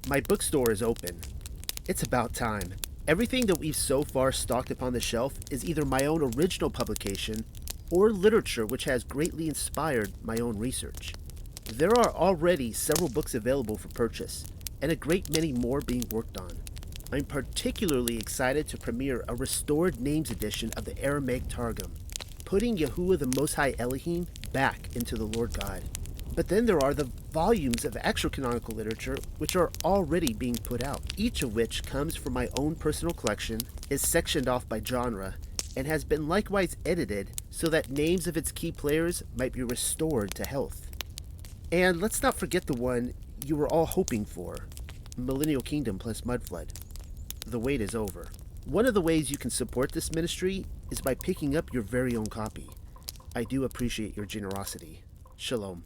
My bookstore is open. It's about time. Everything that we've so far stocked upon the shelf is either my own original publication or literature which has greatly inspired my own research. There are already several books available for purchase, and a great many more being worked on. I'm particularly excited to premiere a restored names edition of the Aramaic Targum, putting Yahuwah the Most High Elohim back into the Lord God. But then there are the volumes of extra-canonical literature which are already being put out, each of which comes from my own personal collection, is sectioned off by genre, and has been likewise edited so that names of its key players might be restored to health. And let's not forget the one you were all hoping for, Millennial Kingdom plus Mudflood. The wait is over. One of the ways you can support this ministry is by picking up your very own copy. I do appreciate your generosity. Shalom.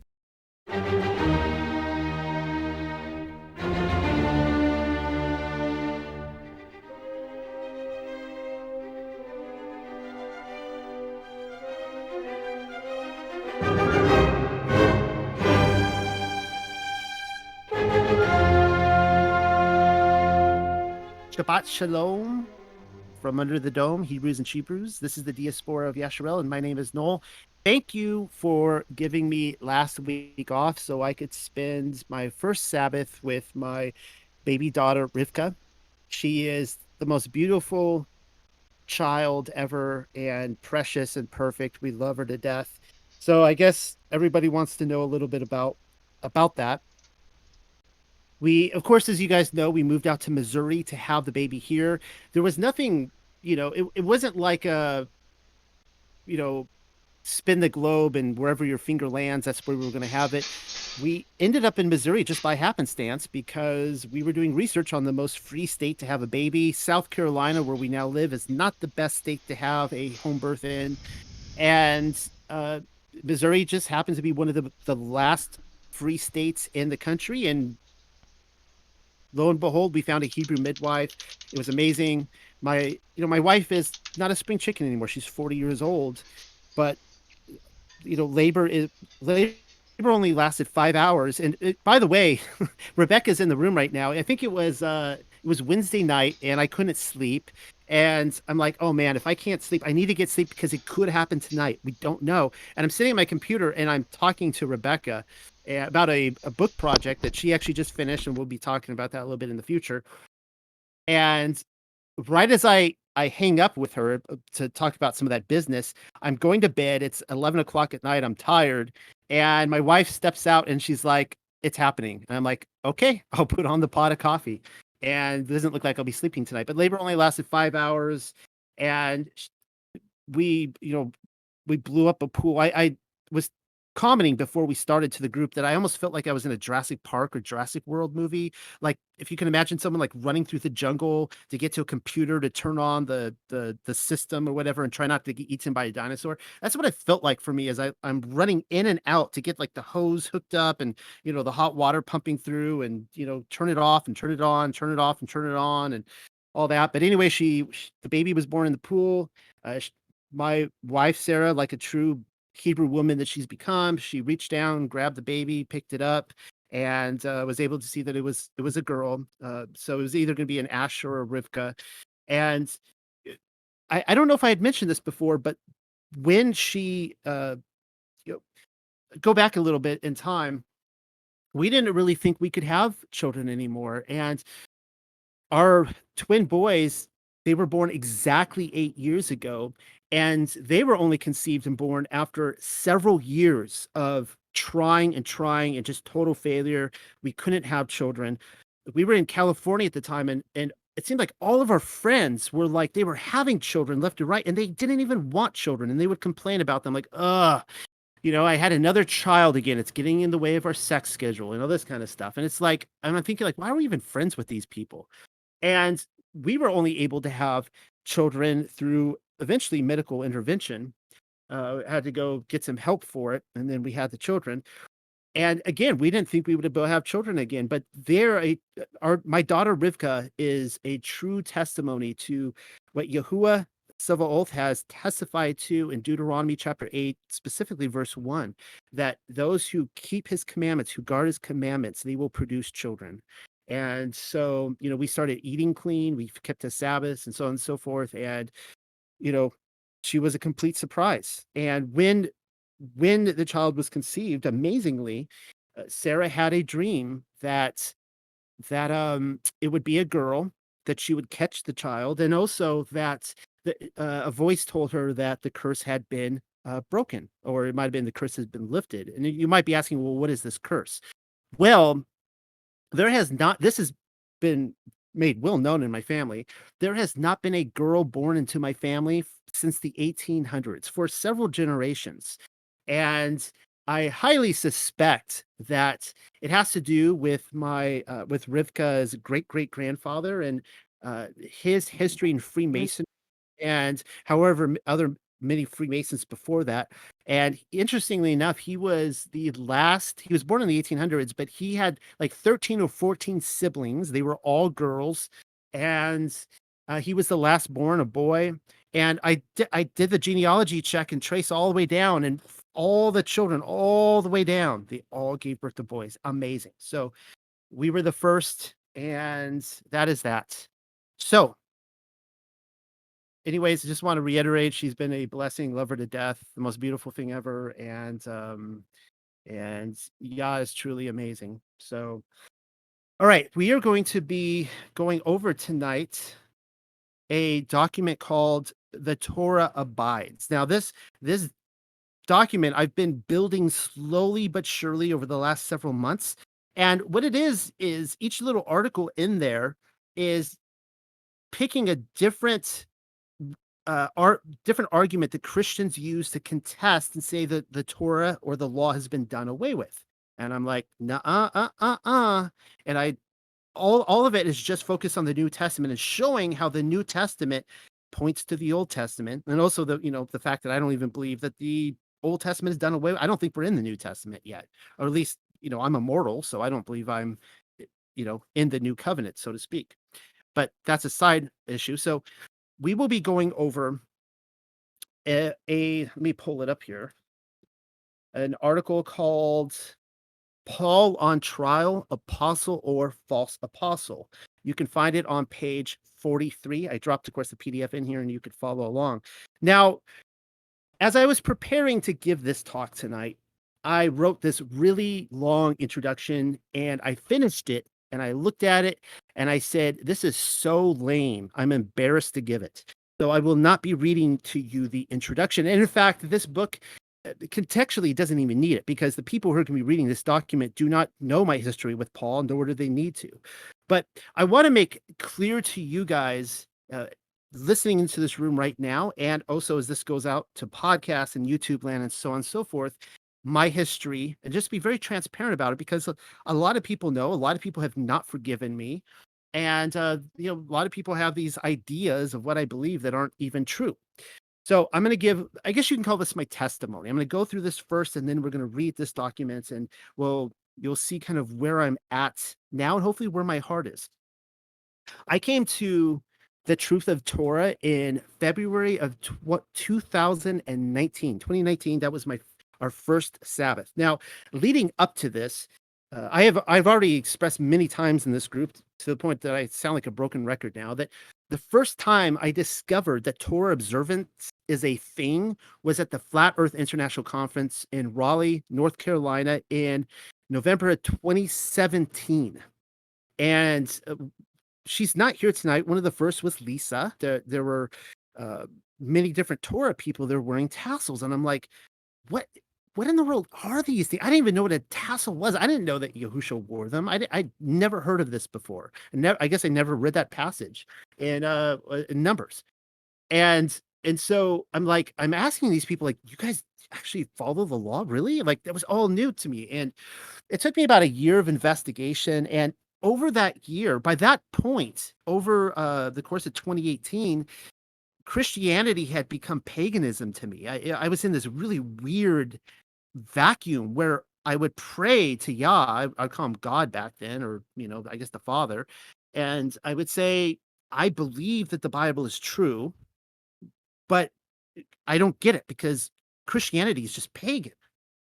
Shabbat Shalom from under the dome, Hebrews and Hebrews. This is the Diaspora of Yasharel, and my name is Noel. Thank you for giving me last week off so I could spend my first Sabbath with my baby daughter, Rivka. She is the most beautiful child ever and precious and perfect. We love her to death. So I guess everybody wants to know a little bit about that. We, of course, as you guys know, we moved out to Missouri to have the baby here. There was nothing, it wasn't like you know, spin the globe and wherever your finger lands, that's where we were going to have it. We ended up in Missouri just by happenstance because we were doing research on the most free state to have a baby. South Carolina, where we now live, is not the best state to have a home birth in. And Missouri just happens to be one of the last free states in the country. And lo and behold, we found a Hebrew midwife. It was amazing. My wife is not a spring chicken anymore. She's 40 years old, but labor only lasted 5 hours. And by the way, Rebecca's in the room right now. I think it was Wednesday night, and I couldn't sleep. And I'm like, oh man, if I can't sleep, I need to get sleep because it could happen tonight. We don't know. And I'm sitting at my computer and I'm talking to Rebecca about a book project that she actually just finished, and we'll be talking about that a little bit in the future. And right as I hang up with her to talk about some of that business, I'm going to bed. It's 11 o'clock at night. I'm tired. And my wife steps out and she's like, it's happening. And I'm like, okay, I'll put on the pot of coffee. And it doesn't look like I'll be sleeping tonight. But labor only lasted 5 hours. And we, we blew up a pool. I was commenting before we started to the group that I almost felt like I was in a Jurassic Park or Jurassic World movie. Like if you can imagine someone like running through the jungle to get to a computer to turn on the system or whatever and try not to get eaten by a dinosaur. That's what it felt like for me as I'm running in and out to get like the hose hooked up and the hot water pumping through and turn it off and turn it on, turn it off and turn it on and all that. But anyway, the baby was born in the pool. My wife Sarah, like a true Hebrew woman that she's become, she reached down, grabbed the baby, picked it up, and was able to see that it was a girl. So it was either going to be an Asher or a Rivka. And uh, I don't know if I had mentioned this before, but when she you know, go back a little bit in time, we didn't really think we could have children anymore. And our twin boys, they were born exactly 8 years ago, and they were only conceived and born after several years of trying and trying and just total failure. We couldn't have children. We were in California at the time, and it seemed like all of our friends were like they were having children left and right, and they didn't even want children, and they would complain about them like, "Ugh, I had another child again. It's getting in the way of our sex schedule and all this kind of stuff." And it's like, and I'm thinking like, why are we even friends with these people? And we were only able to have children through eventually medical intervention. Had to go get some help for it, and then we had the children. And again, we didn't think we would have children again, but my daughter Rivka is a true testimony to what Yahuwah Sabaoth has testified to in Deuteronomy chapter 8, specifically verse 1, that those who keep his commandments, who guard his commandments, they will produce children. And so, we started eating clean, we kept the Sabbaths and so on and so forth. And, you know, she was a complete surprise. And when the child was conceived, amazingly, Sarah had a dream that it would be a girl, that she would catch the child, and also that a voice told her that the curse had been broken, or it might have been the curse has been lifted. And you might be asking, well, what is this curse? Well, there has not this has been made well known in my family. There has not been a girl born into my family since the 1800s, for several generations. And I highly suspect that it has to do with with Rivka's great-great-grandfather and, his history in Freemason, and however other many Freemasons before that. And interestingly enough, he was born in the 1800s, but he had like 13 or 14 siblings. They were all girls. And he was the last born, a boy. And I did the genealogy check and trace all the way down, and all the children all the way down, they all gave birth to boys. Amazing. So we were the first, and that is that. So anyways, I just want to reiterate, she's been a blessing, love her to death, the most beautiful thing ever. And Yah is truly amazing. So, all right, we are going to be going over tonight a document called The Torah Abides. Now, this document I've been building slowly but surely over the last several months. And what it is each little article in there is picking a different argument that Christians use to contest and say that the Torah or the law has been done away with. And I'm like, nah, and all of it is just focused on the New Testament and showing how the New Testament points to the Old Testament, and also the fact that I don't even believe that the Old Testament is done away with. I don't think we're in the New Testament yet, or at least I'm immortal, so I don't believe I'm in the New Covenant, so to speak. But that's a side issue. So we will be going over let me pull it up here, an article called Paul on Trial, Apostle or False Apostle. You can find it on page 43. I dropped, of course, the PDF in here, and you could follow along. Now, as I was preparing to give this talk tonight, I wrote this really long introduction, and I finished it, and I looked at it, and I said, this is so lame. I'm embarrassed to give it. So I will not be reading to you the introduction. And in fact, this book contextually doesn't even need it, because the people who are going to be reading this document do not know my history with Paul, nor do they need to. But I want to make clear to you guys listening into this room right now, and also as this goes out to podcasts and YouTube land and so on and so forth, my history, and just be very transparent about it, because a lot of people know, a lot of people have not forgiven me. And a lot of people have these ideas of what I believe that aren't even true. So I'm going to give, I guess you can call this my testimony. I'm going to go through this first, and then we're going to read this document, and you'll see kind of where I'm at now, and hopefully where my heart is. I came to the truth of Torah in February of 2019. That was our first Sabbath. Now, leading up to this, I've already expressed many times in this group, to the point that I sound like a broken record now, that the first time I discovered that Torah observance is a thing was at the Flat Earth International Conference in Raleigh, North Carolina, in November of 2017. And she's not here tonight. One of the first was Lisa. There were many different Torah people that were wearing tassels, and I'm like, what? What in the world are these things? I didn't even know what a tassel was. I didn't know that Yahusha wore them. I never heard of this before. I guess I never read that passage in Numbers. And so I'm like, I'm asking these people, like, you guys actually follow the law, really? Like, that was all new to me. And it took me about a year of investigation. And over that year, by that point, over the course of 2018, Christianity had become paganism to me. I was in this really weird vacuum where I would pray to Yah. I'd call him God back then, or I guess the Father, and I would say, I believe that the Bible is true, but I don't get it, because Christianity is just pagan.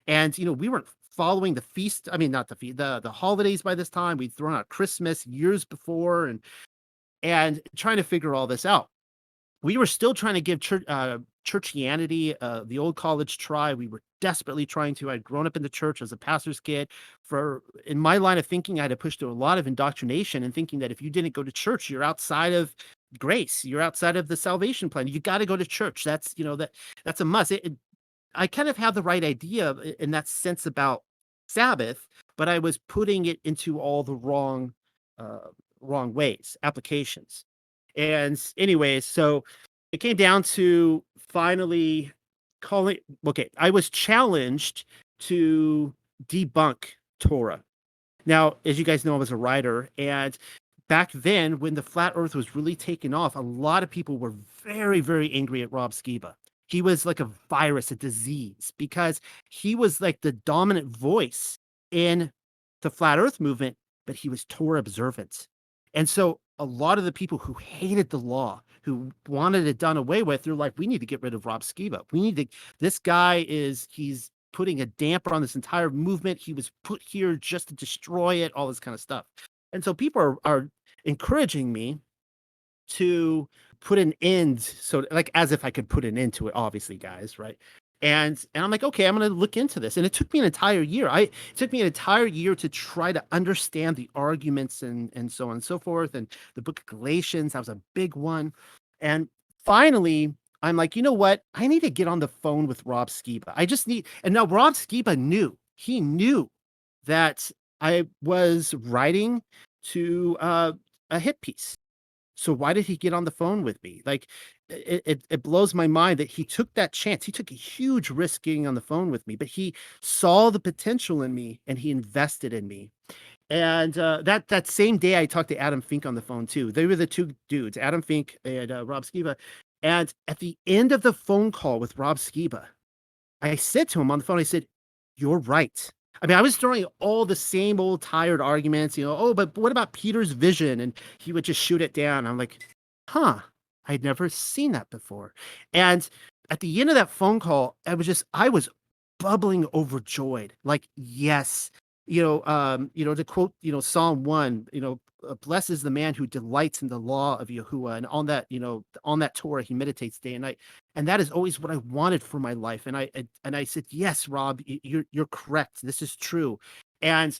And we weren't following the feast. I mean, not the feast, the holidays by this time. We'd thrown out Christmas years before, and trying to figure all this out. We were still trying to give churchianity, the old college try. We were desperately trying to. I'd grown up in the church as a pastor's kid. In my line of thinking, I had to push through a lot of indoctrination and thinking that if you didn't go to church, you're outside of grace. You're outside of the salvation plan. You got to go to church. That's a must. I kind of have the right idea in that sense about Sabbath, but I was putting it into all the uh, wrong ways, applications. And anyways, so it came down to finally calling. Okay, I was challenged to debunk Torah. Now, as you guys know, I was a writer, and back then, when the flat Earth was really taking off, a lot of people were very, very angry at Rob Skiba. He was like a virus, a disease, because he was like the dominant voice in the flat Earth movement, but he was Torah observant. And so a lot of the people who hated the law, who wanted it done away with, they're like, we need to get rid of Rob Skiba. This guy he's putting a damper on this entire movement. He was put here just to destroy it, all this kind of stuff. And so people are encouraging me to put an end, so like as if I could put an end to it, obviously, guys, right? And I'm like, okay, I'm gonna look into this. And it took me an entire year. It took me an entire year to try to understand the arguments and so on and so forth. And the book of Galatians, that was a big one. And finally, I'm like, you know what? I need to get on the phone with Rob Skiba. And now Rob Skiba he knew that I was writing to a hit piece. So why did he get on the phone with me? Like, it blows my mind that he took that chance. He took a huge risk getting on the phone with me, but he saw the potential in me and he invested in me. And that same day, I talked to Adam Fink on the phone too. They were the two dudes, Adam Fink and Rob Skiba. And at the end of the phone call with Rob Skiba, I said to him on the phone, I said, "You're right." I mean, I was throwing all the same old tired arguments, oh, but what about Peter's vision? And he would just shoot it down. I'm like, huh, I'd never seen that before. And at the end of that phone call, I was bubbling overjoyed. Like, yes, to quote, Psalm 1, blessed is the man who delights in the law of Yahuwah, and on that Torah he meditates day and night. And that is always what I wanted for my life. And I said, yes, Rob, you're correct. This is true. And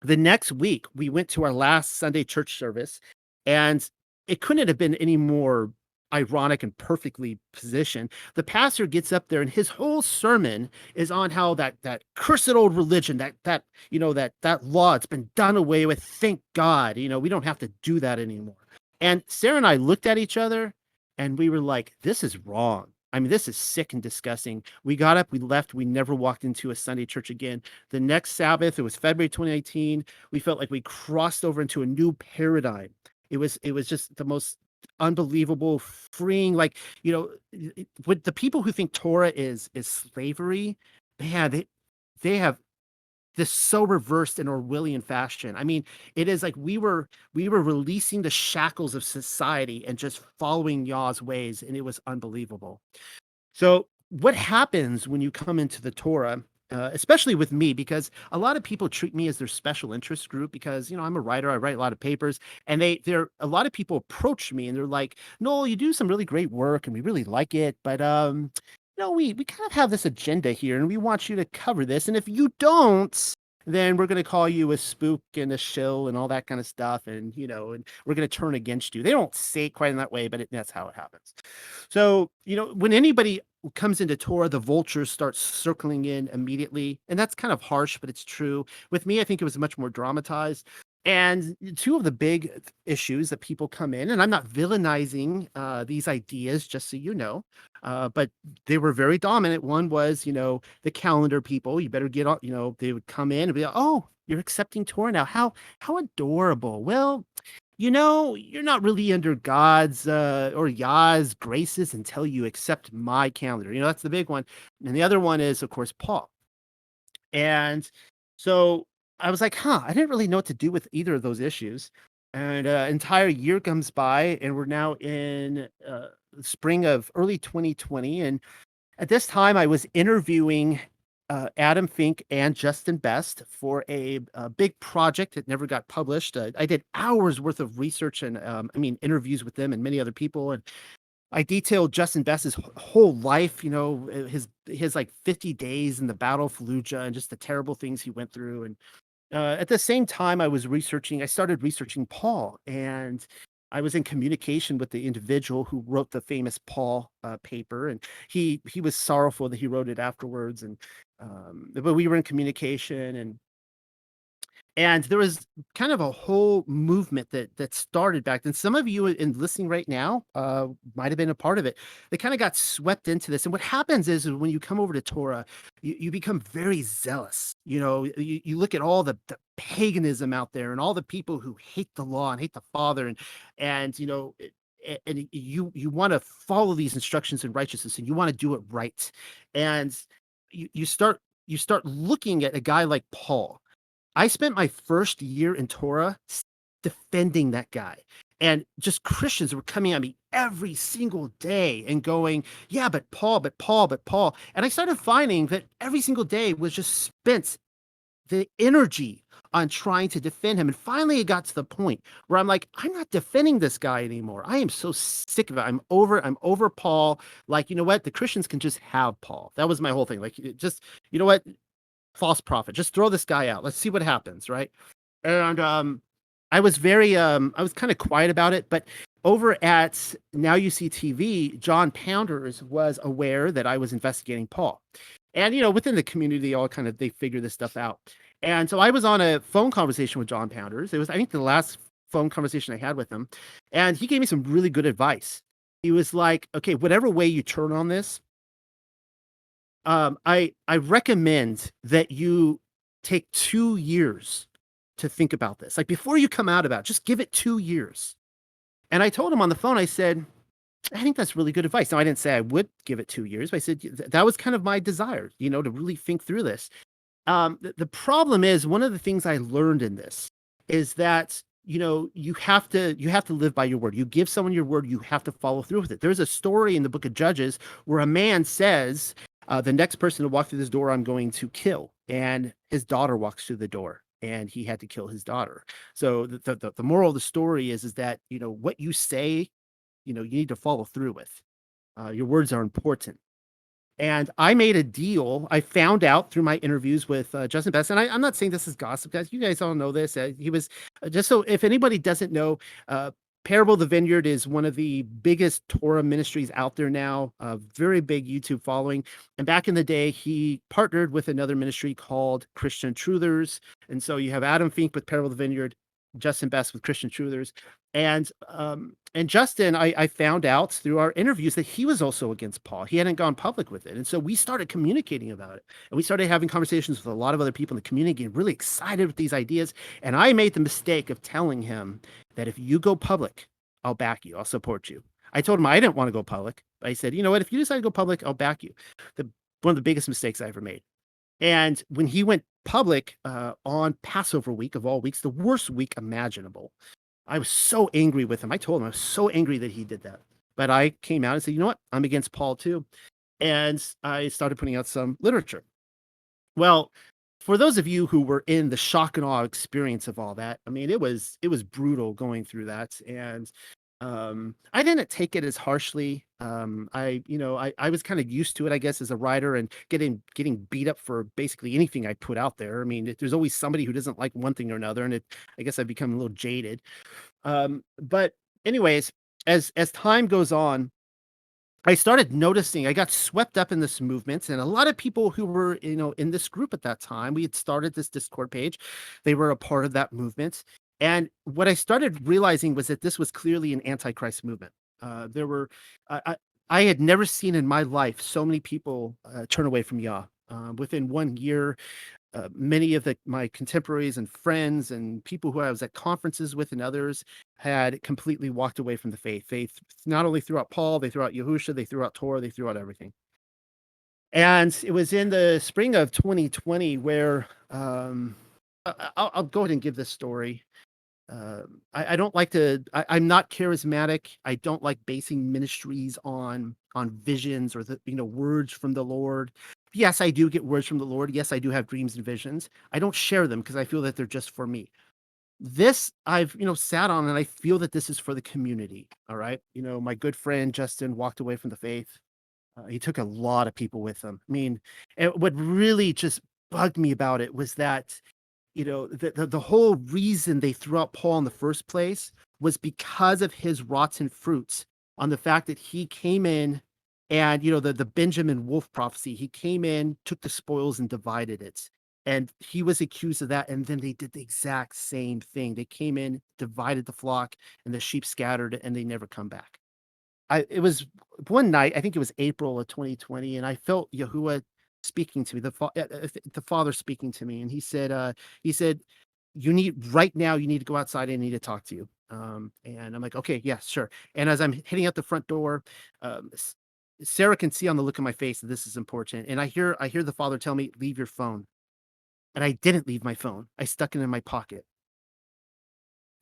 the next week we went to our last Sunday church service, and it couldn't have been any more ironic and perfectly positioned. The pastor gets up there and his whole sermon is on how that cursed old religion, that law, it's been done away with. Thank God, we don't have to do that anymore. And Sarah and I looked at each other and we were like, this is wrong. I mean, this is sick and disgusting. We got up, we left, we never walked into a Sunday church again. The next Sabbath, it was February 2018. We felt like we crossed over into a new paradigm. It was just the most unbelievable, freeing, like, with the people who think Torah is slavery, man, they have this so reversed in Orwellian fashion. I mean, it is like we were releasing the shackles of society and just following Yah's ways, and it was unbelievable. So, what happens when you come into the Torah, especially with me, because a lot of people treat me as their special interest group because, I'm a writer, I write a lot of papers, and a lot of people approach me and they're like, "Noel, you do some really great work and we really like it, but no, we kind of have this agenda here and we want you to cover this. And if you don't, then we're going to call you a spook and a shill and all that kind of stuff. And we're going to turn against you." They don't say it quite in that way, but that's how it happens. So, when anybody comes into Torah, the vultures start circling in immediately. And that's kind of harsh, but it's true. With me, I think it was much more dramatized. And two of the big issues that people come in, and I'm not villainizing these ideas, just so you know, but they were very dominant. One was, the calendar people. You better get on. They would come in and be like, "Oh, you're accepting Torah now. How adorable." Well, you're not really under God's or Yah's graces until you accept my calendar. That's the big one. And the other one is, of course, Paul. And so I was like, huh, I didn't really know what to do with either of those issues. And entire year comes by, and we're now in spring of early 2020. And at this time, I was interviewing Adam Fink and Justin Best for a big project that never got published. I did hours worth of research and, I mean, interviews with them and many other people, and I detailed Justin Best's whole life, his like 50 days in the Battle of Fallujah and just the terrible things he went through. And at the same time, I started researching Paul, and I was in communication with the individual who wrote the famous Paul paper, and he was sorrowful that he wrote it afterwards, and but we were in communication, and there was kind of a whole movement that started back then. Some of you in listening right now, might have been a part of it. They kinda got swept into this, and what happens is when you come over to Torah, you become very zealous. You look at all the paganism out there and all the people who hate the law and hate the Father, and, and you wanna follow these instructions in righteousness, and you wanna do it right. And you start looking at a guy like Paul. I spent my first year in Torah defending that guy. And just Christians were coming at me every single day and going, yeah, but Paul, but Paul, but Paul. And I started finding that every single day was just spent the energy on trying to defend him. And finally, it got to the point where I'm like, I'm not defending this guy anymore. I am so sick of it. I'm over Paul. Like, you know what? The Christians can just have Paul. That was my whole thing. Like, just, you know what? False prophet. Just throw this guy out. Let's see what happens, right? And I was kind of quiet about it, but over at Now You See TV, John Pounders was aware that I was investigating Paul. And within the community, they figure this stuff out. And so I was on a phone conversation with John Pounders. It was, I think, the last phone conversation I had with him, and he gave me some really good advice. He was like, "Okay, whatever way you turn on this, I recommend that you take 2 years to think about this. Like, before you come out about it, just give it 2 years." And I told him on the phone, I said, "I think that's really good advice." Now, I didn't say I would give it 2 years, but I said, That was kind of my desire, to really think through this." The problem is, one of the things I learned in this is that, you have to live by your word. You give someone your word, you have to follow through with it. There's a story in the book of Judges where a man says, "The next person to walk through this door, I'm going to kill." And his daughter walks through the door, and he had to kill his daughter. So the moral of the story is that, what you say, you need to follow through with. Your words are important. And I made a deal. I found out through my interviews with, Justin Best, and I'm not saying this is gossip, guys. You guys all know this. He was just so if anybody doesn't know, Parable of the Vineyard is one of the biggest Torah ministries out there now, a very big YouTube following. And back in the day, he partnered with another ministry called Christian Truthers. And so you have Adam Fink with Parable of the Vineyard, Justin Best with Christian Truthers. And Justin, I found out through our interviews that he was also against Paul. He hadn't gone public with it. And so we started communicating about it. And we started having conversations with a lot of other people in the community, getting really excited with these ideas. And I made the mistake of telling him that if you go public, I'll back you. I'll support you. I told him I didn't want to go public. I said, you know what? If you decide to go public, I'll back you. One of the biggest mistakes I ever made. And when he went public on Passover week of all weeks, the worst week imaginable, I was so angry with him. I told him I was so angry that he did that. But I came out and said, you know what? I'm against Paul too. And I started putting out some literature. Well, for those of you who were in the shock and awe experience of all that, I mean, it was brutal going through that. And I didn't take it as harshly. I was kind of used to it, I guess, as a writer and getting beat up for basically anything I put out there. I mean, there's always somebody who doesn't like one thing or another, and I guess I've become a little jaded. But anyways, as time goes on, I started noticing I got swept up in this movement, and a lot of people who were, in this group at that time, we had started this Discord page. They were a part of that movement. And what I started realizing was that this was clearly an antichrist movement. There were, I had never seen in my life so many people turn away from Yah. Within 1 year, many of my contemporaries and friends and people who I was at conferences with and others had completely walked away from the faith. They not only threw out Paul, they threw out Yahusha, they threw out Torah, they threw out everything. And it was in the spring of 2020 where I'll go ahead and give this story. I don't like to. I'm not charismatic. I don't like basing ministries on visions or the words from the Lord. Yes, I do get words from the Lord. Yes, I do have dreams and visions. I don't share them because I feel that they're just for me. This I've, sat on, and I feel that this is for the community. All right. My good friend Justin walked away from the faith. He took a lot of people with him. I mean, and what really just bugged me about it was that, the whole reason they threw out Paul in the first place was because of his rotten fruits, on the fact that he came in and, the Benjamin Wolf prophecy, he came in, took the spoils and divided it. And he was accused of that. And then they did the exact same thing. They came in, divided the flock, and the sheep scattered, and they never come back. It was one night, I think it was April of 2020, and I felt Yahuwah speaking to me, the Father speaking to me, and he said, "You need right now, you need to go outside, I need to talk to you." And I'm like, "Okay, yeah, sure." And as I'm heading out the front door, S Sarah can see on the look of my face that this is important, and I hear the Father tell me, "Leave your phone." And I didn't leave my phone. I stuck it in my pocket.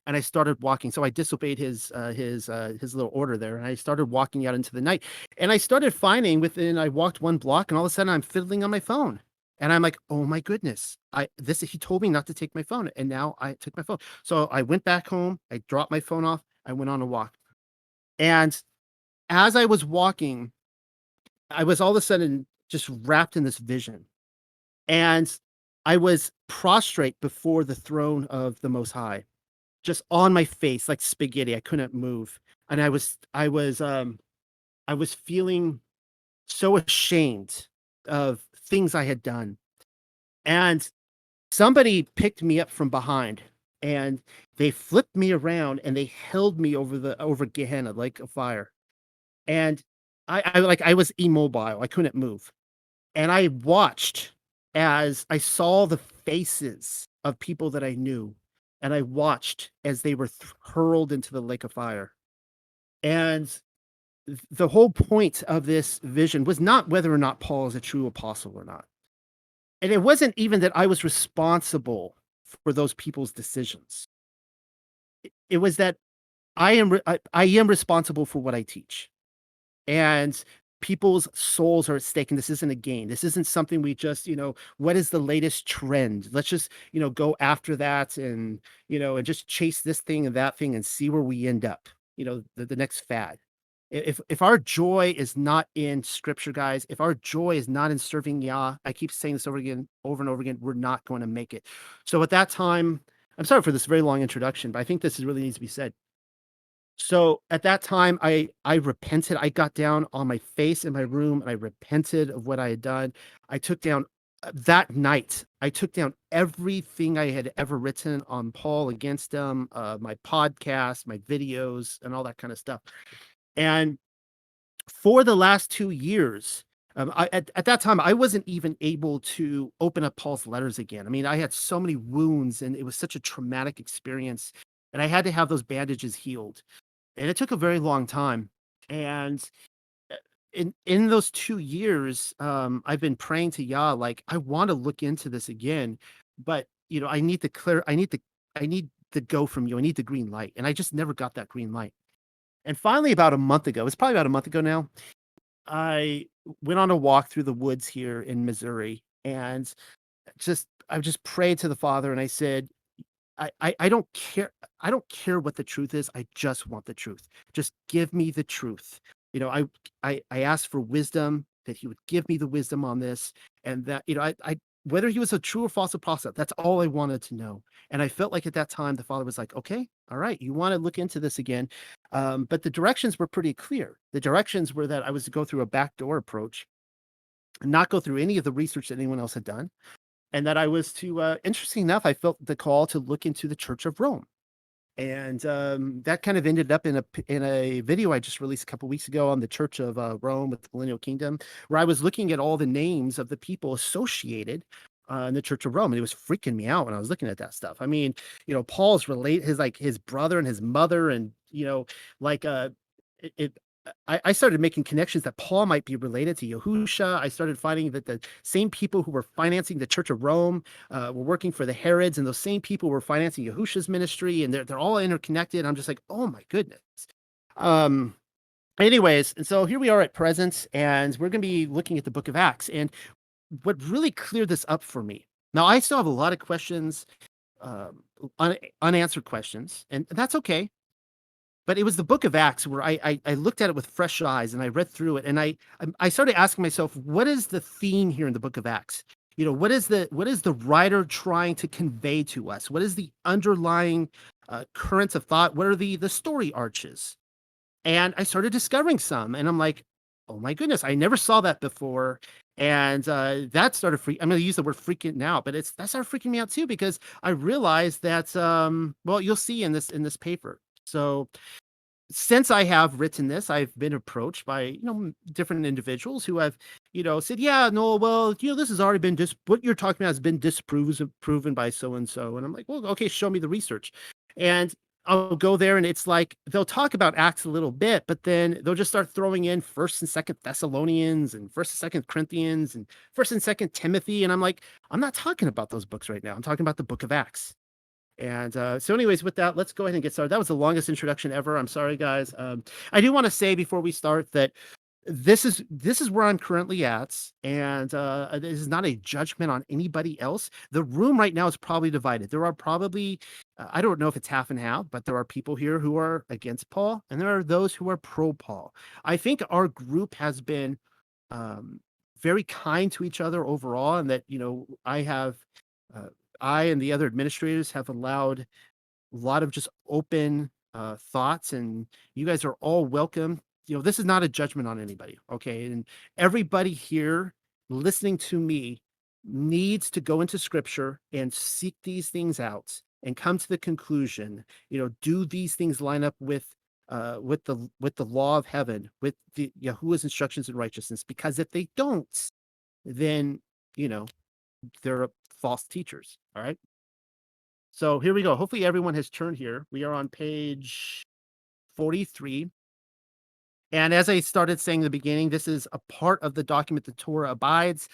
And I started walking. So I disobeyed his little order there, and I started walking out into the night. And I started finding within I walked 1 block, and all of a sudden I'm fiddling on my phone. And I'm like, "Oh my goodness. I this he told me not to take my phone, and now I took my phone." So I went back home, I dropped my phone off, I went on a walk. And as I was walking, I was all of a sudden just wrapped in this vision. And I was prostrate before the throne of the Most High, just on my face like spaghetti. I couldn't move. And I was feeling so ashamed of things I had done. And somebody picked me up from behind, and they flipped me around, and they held me over Gehenna like a fire. And I was immobile. I couldn't move. And I watched as I saw the faces of people that I knew, and I watched as they were hurled into the lake of fire. And the whole point of this vision was not whether or not Paul is a true apostle or not. And it wasn't even that I was responsible for those people's decisions. It was that I am responsible for what I teach. And people's souls are at stake, and this isn't a game. This isn't something we just, what is the latest trend? Let's just, go after that, and just chase this thing and that thing and see where we end up, the next fad. If our joy is not in scripture, guys, if our joy is not in serving Yah, I keep saying this over and over again, we're not going to make it. So at that time, I'm sorry for this very long introduction, but I think this really needs to be said. So at that time, I repented. I got down on my face in my room, and I repented of what I had done. I took down that night, I took down everything I had ever written on Paul against him, my podcast, my videos, and all that kind of stuff. And for the last 2 years, at that time, I wasn't even able to open up Paul's letters again. I mean, I had so many wounds, and it was such a traumatic experience, and I had to have those bandages healed, and it took a very long time. And uh, in those 2 years, I've been praying to Yah, like, I wanna look into this again, but, I need the go from you. I need the green light, and I just never got that green light. And finally, about a month ago, it's probably about a month ago now, I went on a walk through the woods here in Missouri, and I just prayed to the Father, and I said, I don't care. I don't care what the truth is. I just want the truth. Just give me the truth. You know, I asked for wisdom, that he would give me the wisdom on this, and that, I whether he was a true or false apostle, that's all I wanted to know. And I felt like at that time the Father was like, "Okay, all right, you want to look into this again." But the directions were pretty clear. The directions were that I was to go through a backdoor approach, and not go through any of the research that anyone else had done, and that I was to, interesting enough, I felt the call to look into the Church of Rome. And, that kind of ended up in a video I just released a couple weeks ago on the Church of, Rome with the Millennial Kingdom, where I was looking at all the names of the people associated, in the Church of Rome, and it was freaking me out when I was looking at that stuff. I mean, Paul's relate his brother and his mother, and, like, it I started making connections that Paul might be related to Yahusha. I started finding that the same people who were financing the Church of Rome, were working for the Herods, and those same people were financing Yahusha's ministry, and they're all interconnected. I'm just like, oh my goodness. Um, Anyways, and so here we are at present, and we're going to be looking at the Book of Acts. And what really cleared this up for me. Now I still have a lot of questions, um, unanswered questions, and that's okay. But it was the Book of Acts where I looked at it with fresh eyes and I read through it and I started asking myself, what is the theme here in the Book of Acts? You know, what is the writer trying to convey to us? What is the underlying currents of thought? What are the story arches? And I started discovering some, and I'm like, "Oh my goodness, I never saw that before." And, that started I'm gonna use the word freaking now, but that started freaking me out too because I realized that, well, you'll see in this paper. So, since I have written this, I've been approached by, different individuals who have, said, "Yeah, no, well, this has already been what you're talking about has been disproven proven by so and so." And I'm like, "Well, okay, show me the research." And I'll go there and it's like they'll talk about Acts a little bit, but then they'll just start throwing in First and Second Thessalonians and First and Second Corinthians and First and Second Timothy. And I'm like, I'm not talking about those books right now. I'm talking about the Book of Acts. And, so anyways, with that, let's go ahead and get started. That was the longest introduction ever. I'm sorry, guys. I do want to say before we start that this is where I'm currently at, and this is not a judgment on anybody else. The room right now is probably divided. There are probably I don't know if it's half and half, but there are people here who are against Paul, and there are those who are pro Paul. I think our group has been um, very kind to each other overall, and that uh, I and the other administrators have allowed a lot of just open thoughts, and you guys are all welcome. This is not a judgment on anybody, okay? And everybody here listening to me needs to go into Scripture and seek these things out and come to the conclusion. Do these things line up with the law of heaven, with the Yahuwah's instructions in righteousness? Because if they don't, then you know they're false teachers. All right. So here we go. Hopefully everyone has turned here. We are on page 43. And as I started saying in the beginning, this is a part of the document the Torah abides.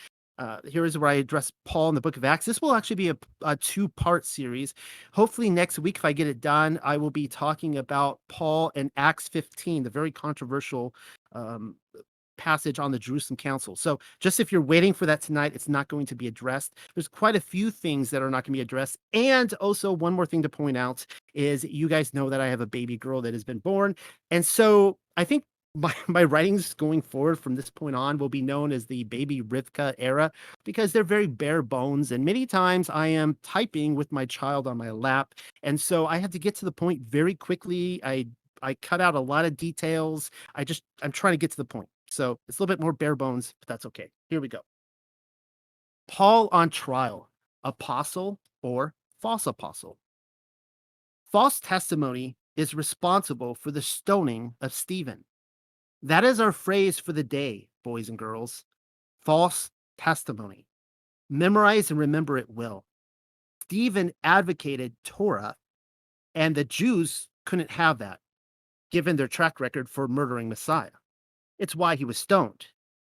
Here is where I address Paul in the book of Acts. This will actually be a two-part series. Hopefully next week, if I get it done, I will be talking about Paul and Acts 15, the very controversial um, passage on the Jerusalem Council. So just if you're waiting for that tonight, it's not going to be addressed. There's quite a few things that are not going to be addressed. And also one more thing to point out is you guys know that I have a baby girl that has been born. And so I think my writings going forward from this point on will be known as the baby Rivka era because they're very bare bones. And many times I am typing with my child on my lap. And so I had to get to the point very quickly. I cut out a lot of details. I'm trying to get to the point. So it's a little bit more bare bones, but that's okay. Here we go. Paul on trial, apostle or false apostle. False testimony is responsible for the stoning of Stephen. That is our phrase for the day, boys and girls. False testimony. Memorize and remember it well. Stephen advocated Torah, and the Jews couldn't have that, given their track record for murdering Messiah. It's why he was stoned.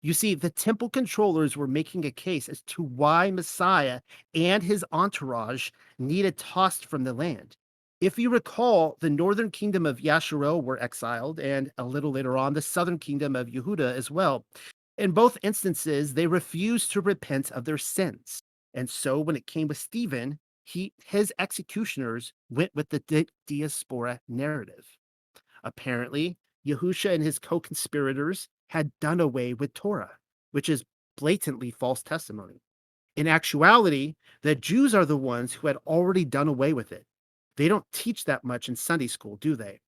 You see, the temple controllers were making a case as to why Messiah and his entourage needed tossed from the land. If you recall, the northern kingdom of Yasharal were exiled, and a little later on, the southern kingdom of Yehuda as well. In both instances, they refused to repent of their sins. And so when it came with Stephen, his executioners went with the diaspora narrative. Apparently, Yahusha and his co-conspirators had done away with Torah, which is blatantly false testimony. In actuality, the Jews are the ones who had already done away with it. They don't teach that much in Sunday school, do they?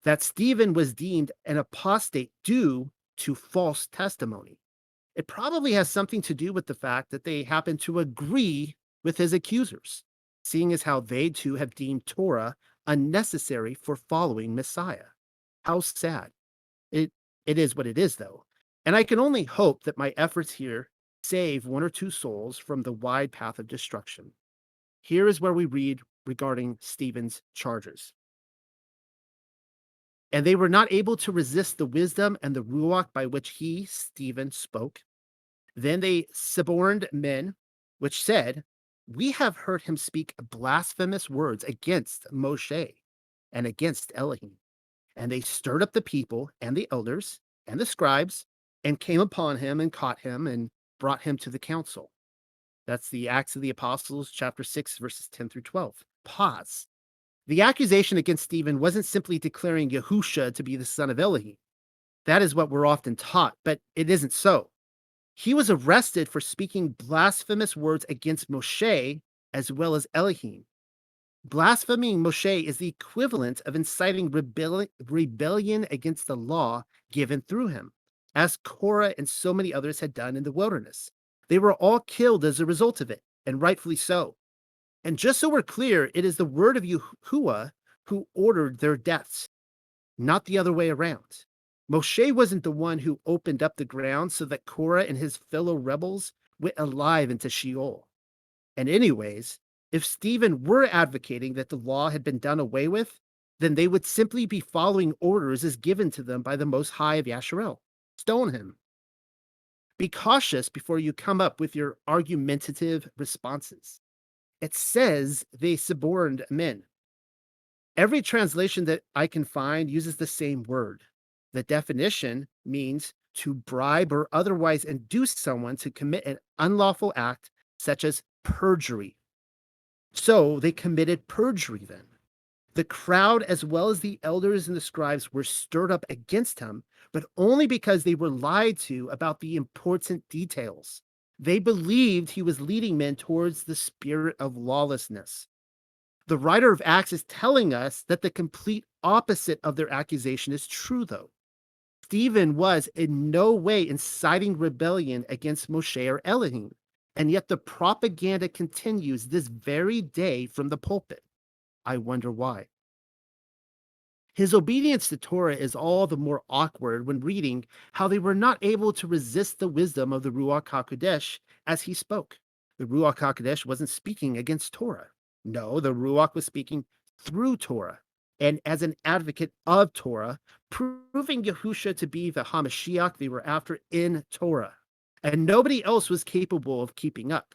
That Stephen was deemed an apostate due to false testimony. It probably has something to do with the fact that they happen to agree with his accusers, seeing as how they too have deemed Torah unnecessary for following Messiah. How sad. It it is what it is though. And I can only hope that my efforts here save one or two souls from the wide path of destruction. Here is where we read regarding Stephen's charges. And they were not able to resist the wisdom and the ruach by which he, Stephen, spoke. Then they suborned men, which said, "We have heard him speak blasphemous words against Moshe and against Elohim." And they stirred up the people and the elders and the scribes and came upon him and caught him and brought him to the council. That's the Acts of the Apostles, chapter 6, verses 10 through 12. Pause. The accusation against Stephen wasn't simply declaring Yahusha to be the son of Elohim. That is what we're often taught, but it isn't so. He was arrested for speaking blasphemous words against Moshe as well as Elohim. Blaspheming Moshe is the equivalent of inciting rebellion against the law given through him, as Korah and so many others had done in the wilderness. They were all killed as a result of it, and rightfully so. And just so we're clear, it is the word of Yahuwah who ordered their deaths, not the other way around. Moshe wasn't the one who opened up the ground so that Korah and his fellow rebels went alive into Sheol. And anyways, if Stephen were advocating that the law had been done away with, then they would simply be following orders as given to them by the Most High of Yasharel. Stone him. Be cautious before you come up with your argumentative responses. It says they suborned men. Every translation that I can find uses the same word. The definition means to bribe or otherwise induce someone to commit an unlawful act, such as perjury. So they committed perjury then. The crowd, as well as the elders and the scribes, were stirred up against him, but only because they were lied to about the important details. They believed he was leading men towards the spirit of lawlessness. The writer of Acts is telling us that the complete opposite of their accusation is true, though. Stephen was in no way inciting rebellion against Moshe or Elohim, and yet the propaganda continues this very day from the pulpit. I wonder why. His obedience to Torah is all the more awkward when reading how they were not able to resist the wisdom of the Ruach HaKodesh as he spoke. The Ruach HaKodesh wasn't speaking against Torah. No, the Ruach was speaking through Torah and as an advocate of Torah, proving Yahusha to be the Hamashiach they were after in Torah. And nobody else was capable of keeping up.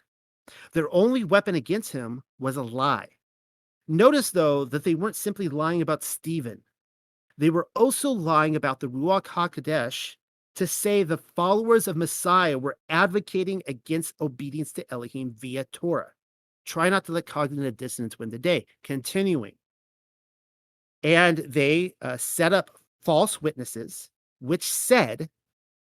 Their only weapon against him was a lie. Notice, though, that they weren't simply lying about Stephen. They were also lying about the Ruach HaKodesh to say the followers of Messiah were advocating against obedience to Elohim via Torah. Try not to let cognitive dissonance win the day. Continuing. And they set up false witnesses, which said,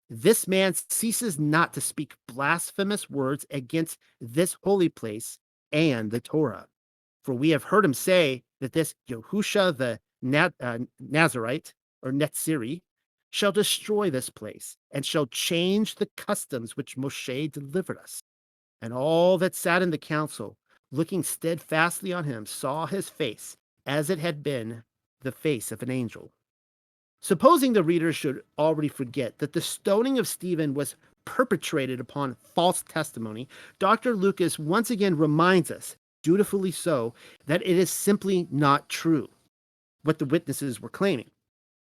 "This man ceases not to speak blasphemous words against this holy place and the Torah. For we have heard him say that this Yahusha the Nazarite, or Netziri, shall destroy this place, and shall change the customs which Moshe delivered us." And all that sat in the council, looking steadfastly on him, saw his face as it had been the face of an angel. Supposing the reader should already forget that the stoning of Stephen was perpetrated upon false testimony, Dr. Lucas once again reminds us, dutifully so, that it is simply not true what the witnesses were claiming.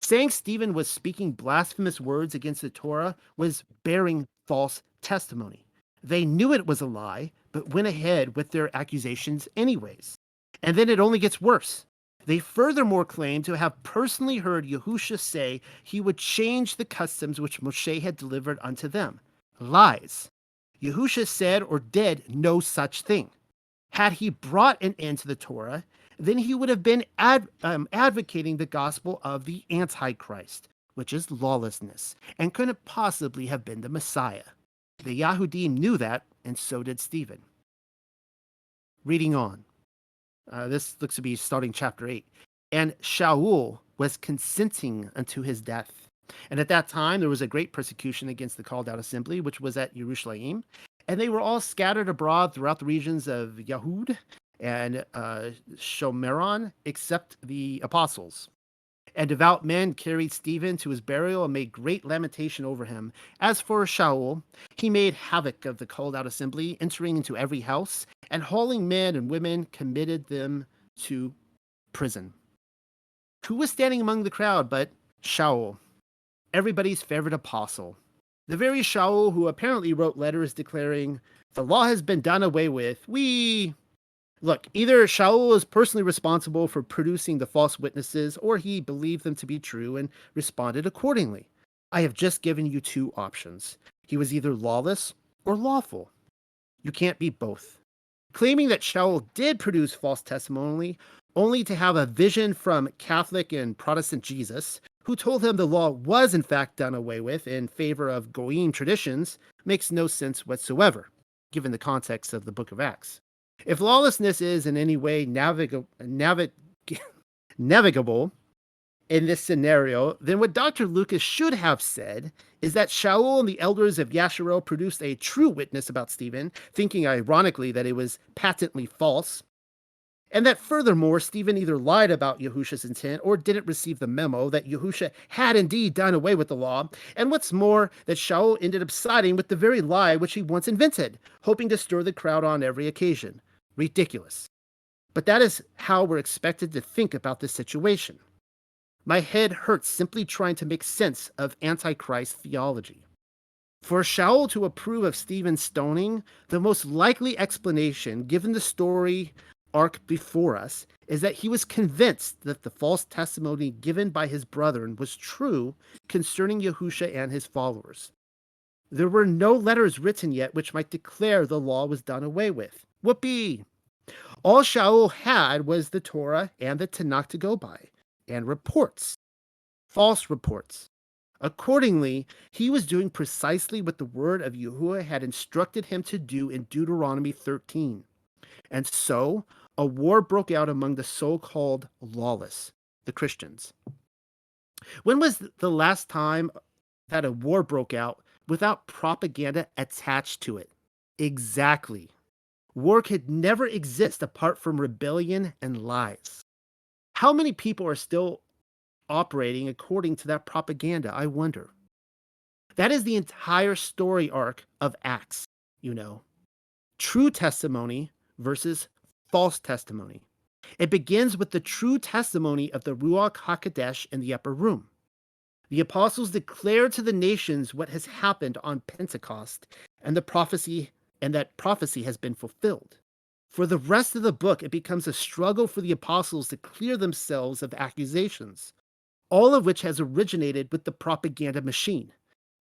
Saying Stephen was speaking blasphemous words against the Torah was bearing false testimony. They knew it was a lie, but went ahead with their accusations anyways. And then it only gets worse. They furthermore claim to have personally heard Yahusha say he would change the customs which Moshe had delivered unto them. Lies. Yahusha said or did no such thing. Had he brought an end to the Torah, then he would have been advocating the gospel of the Antichrist, which is lawlessness, and couldn't possibly have been the Messiah. The Yahudim knew that, and so did Stephen. Reading on. This looks to be starting chapter 8. And Shaul was consenting unto his death. And at that time, there was a great persecution against the called out assembly, which was at Jerusalem. And they were all scattered abroad throughout the regions of Yahud and Shomeron, except the apostles. And devout men carried Stephen to his burial and made great lamentation over him. As for Shaul, he made havoc of the called out assembly, entering into every house, and hauling men and women, committed them to prison. Who was standing among the crowd but Shaul, everybody's favorite apostle? The very Shaul who apparently wrote letters declaring, "The law has been done away with. Look, either Shaul is personally responsible for producing the false witnesses, or he believed them to be true and responded accordingly. I have just given you two options. He was either lawless or lawful. You can't be both. Claiming that Shaul did produce false testimony only to have a vision from Catholic and Protestant Jesus, who told him the law was in fact done away with in favor of Goyim traditions, makes no sense whatsoever, given the context of the book of Acts. If lawlessness is in any way navigable in this scenario, then what Dr. Lucas should have said is that Shaul and the elders of Yasharel produced a true witness about Stephen, thinking ironically that it was patently false, and that furthermore, Stephen either lied about Yahusha's intent or didn't receive the memo that Yahusha had indeed done away with the law, and what's more, that Shaul ended up siding with the very lie which he once invented, hoping to stir the crowd on every occasion. Ridiculous. But that is how we're expected to think about this situation. My head hurts simply trying to make sense of Antichrist theology. For Shaul to approve of Stephen's stoning, the most likely explanation, given the story arc before us, is that he was convinced that the false testimony given by his brethren was true concerning Yahusha and his followers. There were no letters written yet which might declare the law was done away with. Whoopee! All Shaul had was the Torah and the Tanakh to go by, and reports, false reports. Accordingly, he was doing precisely what the word of Yahuwah had instructed him to do in Deuteronomy 13. And so, a war broke out among the so-called lawless, the Christians. When was the last time that a war broke out without propaganda attached to it? Exactly. War could never exist apart from rebellion and lies. How many people are still operating according to that propaganda, I wonder? That is the entire story arc of Acts, you know. True testimony versus false testimony. It begins with the true testimony of the Ruach HaKodesh in the upper room. The apostles declare to the nations what has happened on Pentecost, and that prophecy has been fulfilled. For the rest of the book, it becomes a struggle for the apostles to clear themselves of accusations, all of which has originated with the propaganda machine.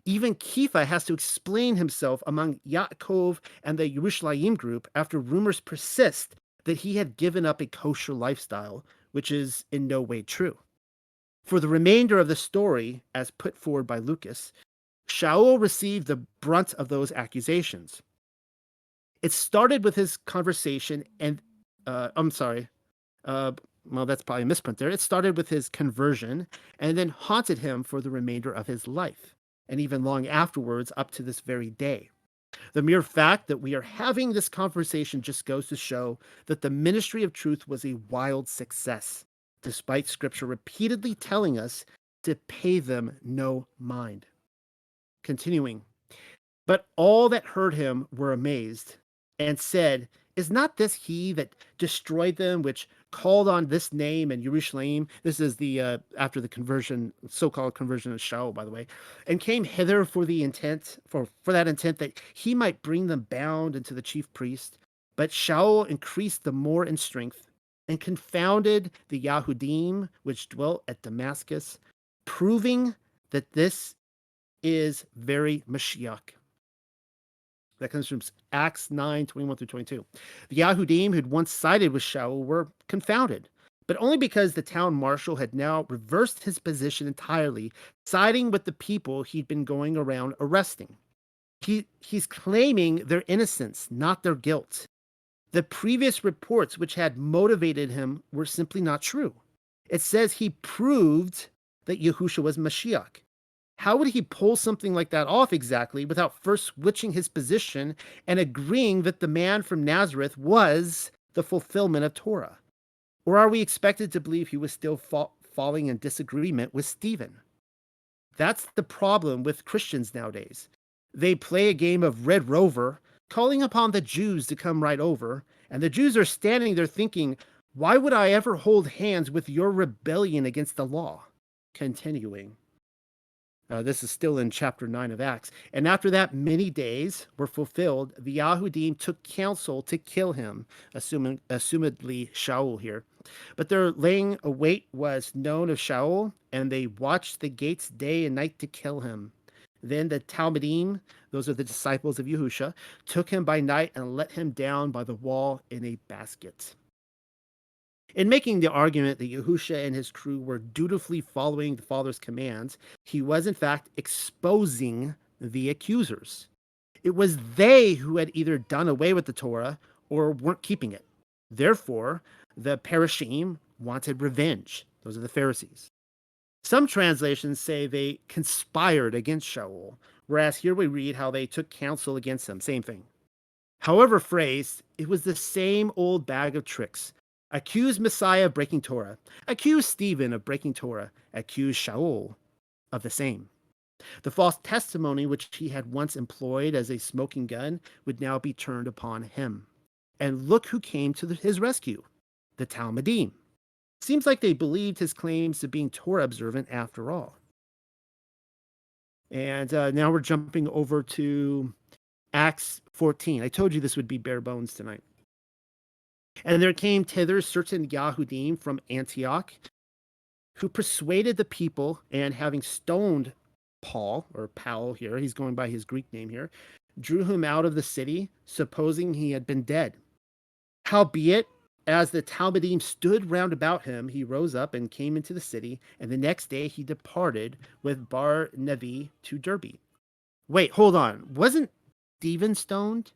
Even Kepha has to explain himself among Yaakov and the Yerushalayim group after rumors persist that he had given up a kosher lifestyle, which is in no way true. For the remainder of the story, as put forward by Lucas, Shaul received the brunt of those accusations. It started with his conversation and, well, that's probably a misprint there. It started with his conversion and then haunted him for the remainder of his life, and even long afterwards up to this very day. The mere fact that we are having this conversation just goes to show that the ministry of truth was a wild success, despite Scripture repeatedly telling us to pay them no mind. Continuing, but all that heard him were amazed and said, is not this he that destroyed them, which called on this name in Jerusalem? This is the after the conversion, so-called conversion of Shaul, by the way, and came hither for the intent, for that intent that he might bring them bound into the chief priest. But Shaul increased the more in strength and confounded the Yahudim which dwelt at Damascus, proving that this is very Mashiach. That comes from Acts 9:21-22. The Yahudim who'd once sided with Shaul were confounded, but only because the town marshal had now reversed his position entirely, siding with the people he'd been going around arresting. He's claiming their innocence, not their guilt. The previous reports which had motivated him were simply not true. It says he proved that Yahusha was Mashiach. How would he pull something like that off exactly without first switching his position and agreeing that the man from Nazareth was the fulfillment of Torah? Or are we expected to believe he was still falling in disagreement with Stephen? That's the problem with Christians nowadays. They play a game of Red Rover, calling upon the Jews to come right over, and the Jews are standing there thinking, why would I ever hold hands with your rebellion against the law? Continuing. This is still in chapter 9 of Acts. And after that, many days were fulfilled. The Yahudim took counsel to kill him, assumedly Shaul here. But their laying await was known of Shaul, and they watched the gates day and night to kill him. Then the Talmudim, those are the disciples of Yahusha, took him by night and let him down by the wall in a basket. In making the argument that Yahusha and his crew were dutifully following the Father's commands, he was in fact exposing the accusers. It was they who had either done away with the Torah or weren't keeping it. Therefore, the Parashim wanted revenge. Those are the Pharisees. Some translations say they conspired against Shaul, whereas here we read how they took counsel against him. Same thing. However phrased, it was the same old bag of tricks. Accuse Messiah of breaking Torah. Accuse Stephen of breaking Torah. Accuse Shaul of the same. The false testimony which he had once employed as a smoking gun would now be turned upon him. And look who came to his rescue, the Talmudim. Seems like they believed his claims to being Torah observant after all. And now we're jumping over to Acts 14. I told you this would be bare bones tonight. And there came thither certain Yahudim from Antioch who persuaded the people, and having stoned Paul, or Paul here, he's going by his Greek name here, drew him out of the city, supposing he had been dead. Howbeit, as the Talmudim stood round about him, he rose up and came into the city, and the next day he departed with Bar Nevi to Derbe. Wait, hold on. Wasn't Stephen stoned?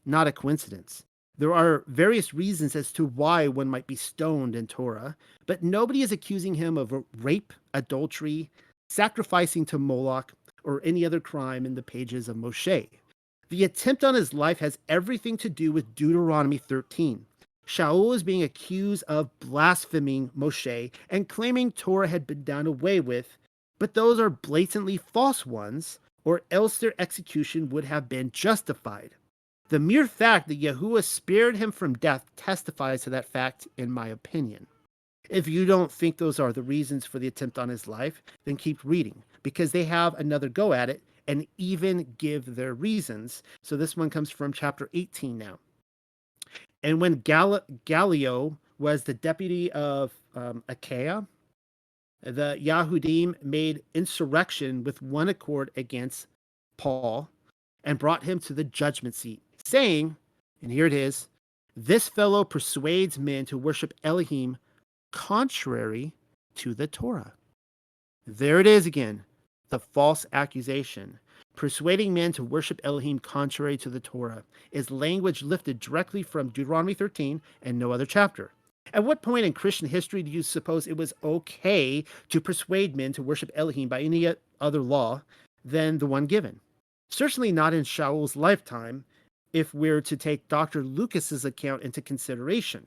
Not a coincidence. There are various reasons as to why one might be stoned in Torah, but nobody is accusing him of rape, adultery, sacrificing to Moloch, or any other crime in the pages of Moshe. The attempt on his life has everything to do with Deuteronomy 13. Shaul is being accused of blaspheming Moshe and claiming Torah had been done away with, but those are blatantly false ones, or else their execution would have been justified. The mere fact that Yahuwah spared him from death testifies to that fact, in my opinion. If you don't think those are the reasons for the attempt on his life, then keep reading, because they have another go at it and even give their reasons. So this one comes from chapter 18 now. And when Gallio was the deputy of Achaia, the Yahudim made insurrection with one accord against Paul and brought him to the judgment seat, saying, and here it is, this fellow persuades men to worship Elohim contrary to the Torah. There it is again, the false accusation. Persuading men to worship Elohim contrary to the Torah is language lifted directly from Deuteronomy 13 and no other chapter. At what point in Christian history do you suppose it was okay to persuade men to worship Elohim by any other law than the one given? Certainly not in Shaul's lifetime, if we're to take Dr. Lucas's account into consideration.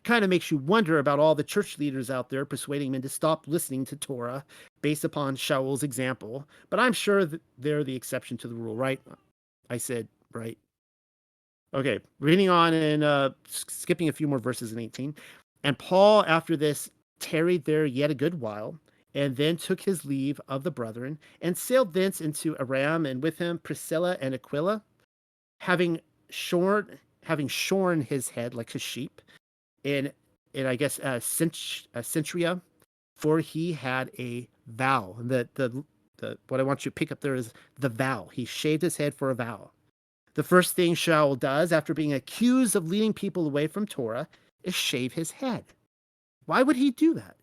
Kind of makes you wonder about all the church leaders out there persuading men to stop listening to Torah based upon Shaul's example, but I'm sure that they're the exception to the rule, right? I said, right. Okay, reading on and skipping a few more verses in 18. And Paul, after this, tarried there yet a good while, and then took his leave of the brethren, and sailed thence into Aram, and with him Priscilla and Aquila, having shorn his head like a sheep, in I guess Centria, for he had a vow. The what I want you to pick up there is the vow. He shaved his head for a vow. The first thing Shaul does after being accused of leading people away from Torah is shave his head. Why would he do that?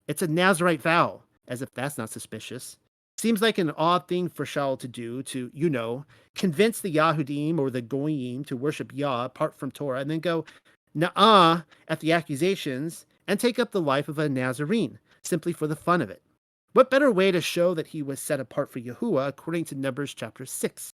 It's a Nazirite vow, as if that's not suspicious. Seems like an odd thing for Shaul to do, to, convince the Yahudim or the Goyim to worship Yah apart from Torah, and then go, nah at the accusations and take up the life of a Nazarene, simply for the fun of it. What better way to show that he was set apart for Yahuwah, according to Numbers chapter 6?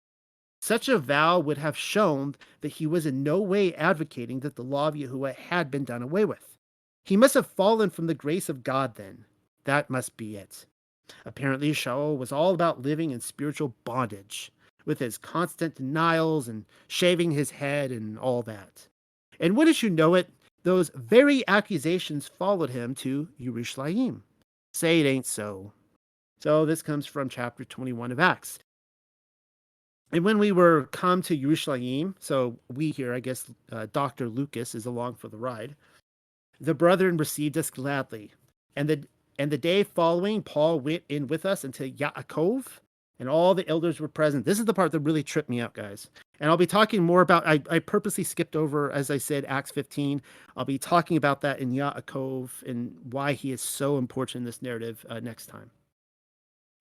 Such a vow would have shown that he was in no way advocating that the law of Yahuwah had been done away with. He must have fallen from the grace of God then. That must be it. Apparently, Shaul was all about living in spiritual bondage, with his constant denials and shaving his head and all that. And wouldn't you know it, those very accusations followed him to Yerushalayim. Say it ain't so. So this comes from chapter 21 of Acts. And when we were come to Yerushalayim, so we here, I guess Dr. Lucas is along for the ride, the brethren received us gladly. And the day following, Paul went in with us into Yaakov, and all the elders were present. This is the part that really tripped me out, guys. And I'll be talking more about, I purposely skipped over, as I said, Acts 15. I'll be talking about that in Yaakov and why he is so important in this narrative next time.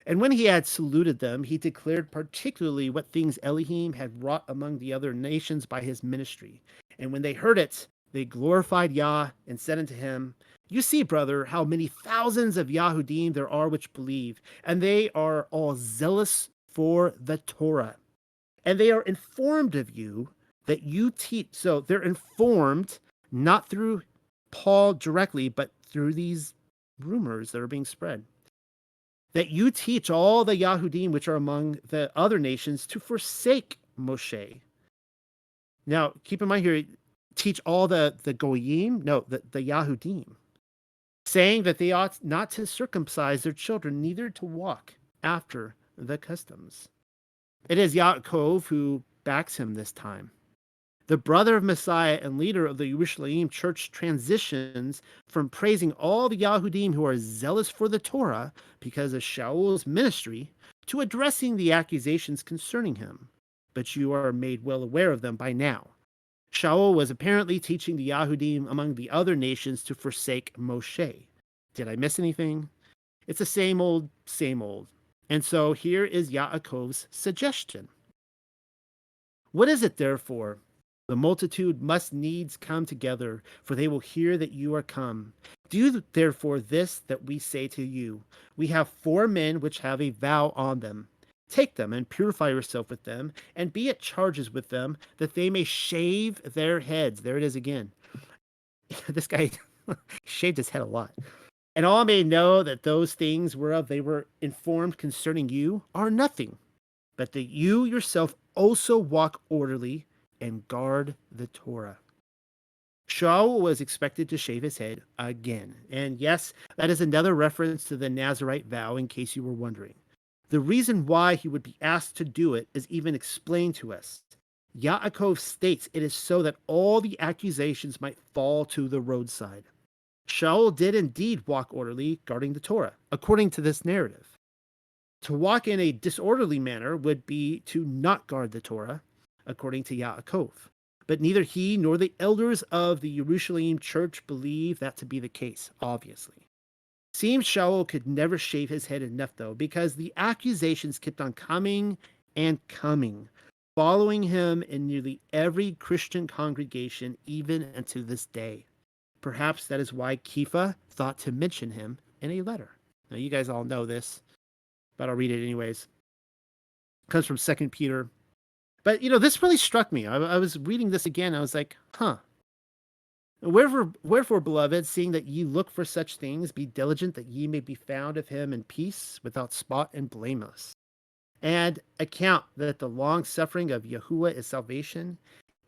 And when he had saluted them, he declared particularly what things Elohim had wrought among the other nations by his ministry. And when they heard it, they glorified Yah and said unto him, You see, brother, how many thousands of Yahudim there are which believe, and they are all zealous for the Torah. And they are informed of you that you teach. So they're informed not through Paul directly, but through these rumors that are being spread, that you teach all the Yahudim which are among the other nations to forsake Moshe. Now, keep in mind here, teach all the Goyim, no, the Yahudim, saying that they ought not to circumcise their children, neither to walk after the customs. It is Yaakov who backs him this time. The brother of Messiah and leader of the Yerushalayim church transitions from praising all the Yahudim who are zealous for the Torah because of Shaul's ministry to addressing the accusations concerning him. But you are made well aware of them by now. Shaul was apparently teaching the Yahudim among the other nations to forsake Moshe. Did I miss anything? It's the same old, same old. And so here is Yaakov's suggestion. What is it, therefore? The multitude must needs come together, for they will hear that you are come. Do therefore this that we say to you. We have 4 men which have a vow on them. Take them and purify yourself with them, and be at charges with them, that they may shave their heads. There it is again. This guy shaved his head a lot. And all may know that those things whereof they were informed concerning you are nothing, but that you yourself also walk orderly and guard the Torah. Shaul was expected to shave his head again. And yes, that is another reference to the Nazirite vow, in case you were wondering. The reason why he would be asked to do it is even explained to us. Yaakov states it is so that all the accusations might fall to the roadside. Shaul did indeed walk orderly, guarding the Torah, according to this narrative. To walk in a disorderly manner would be to not guard the Torah, according to Yaakov. But neither he nor the elders of the Yerushalayim church believe that to be the case, obviously. Seems Shaul could never shave his head enough, though, because the accusations kept on coming and coming, following him in nearly every Christian congregation, even unto this day. Perhaps that is why Kepha thought to mention him in a letter. Now, you guys all know this, but I'll read it anyways. It comes from 2 Peter. But, this really struck me. I was reading this again. I was like, Wherefore, beloved, seeing that ye look for such things, be diligent that ye may be found of him in peace, without spot and blameless. And account that the long suffering of Yahuwah is salvation,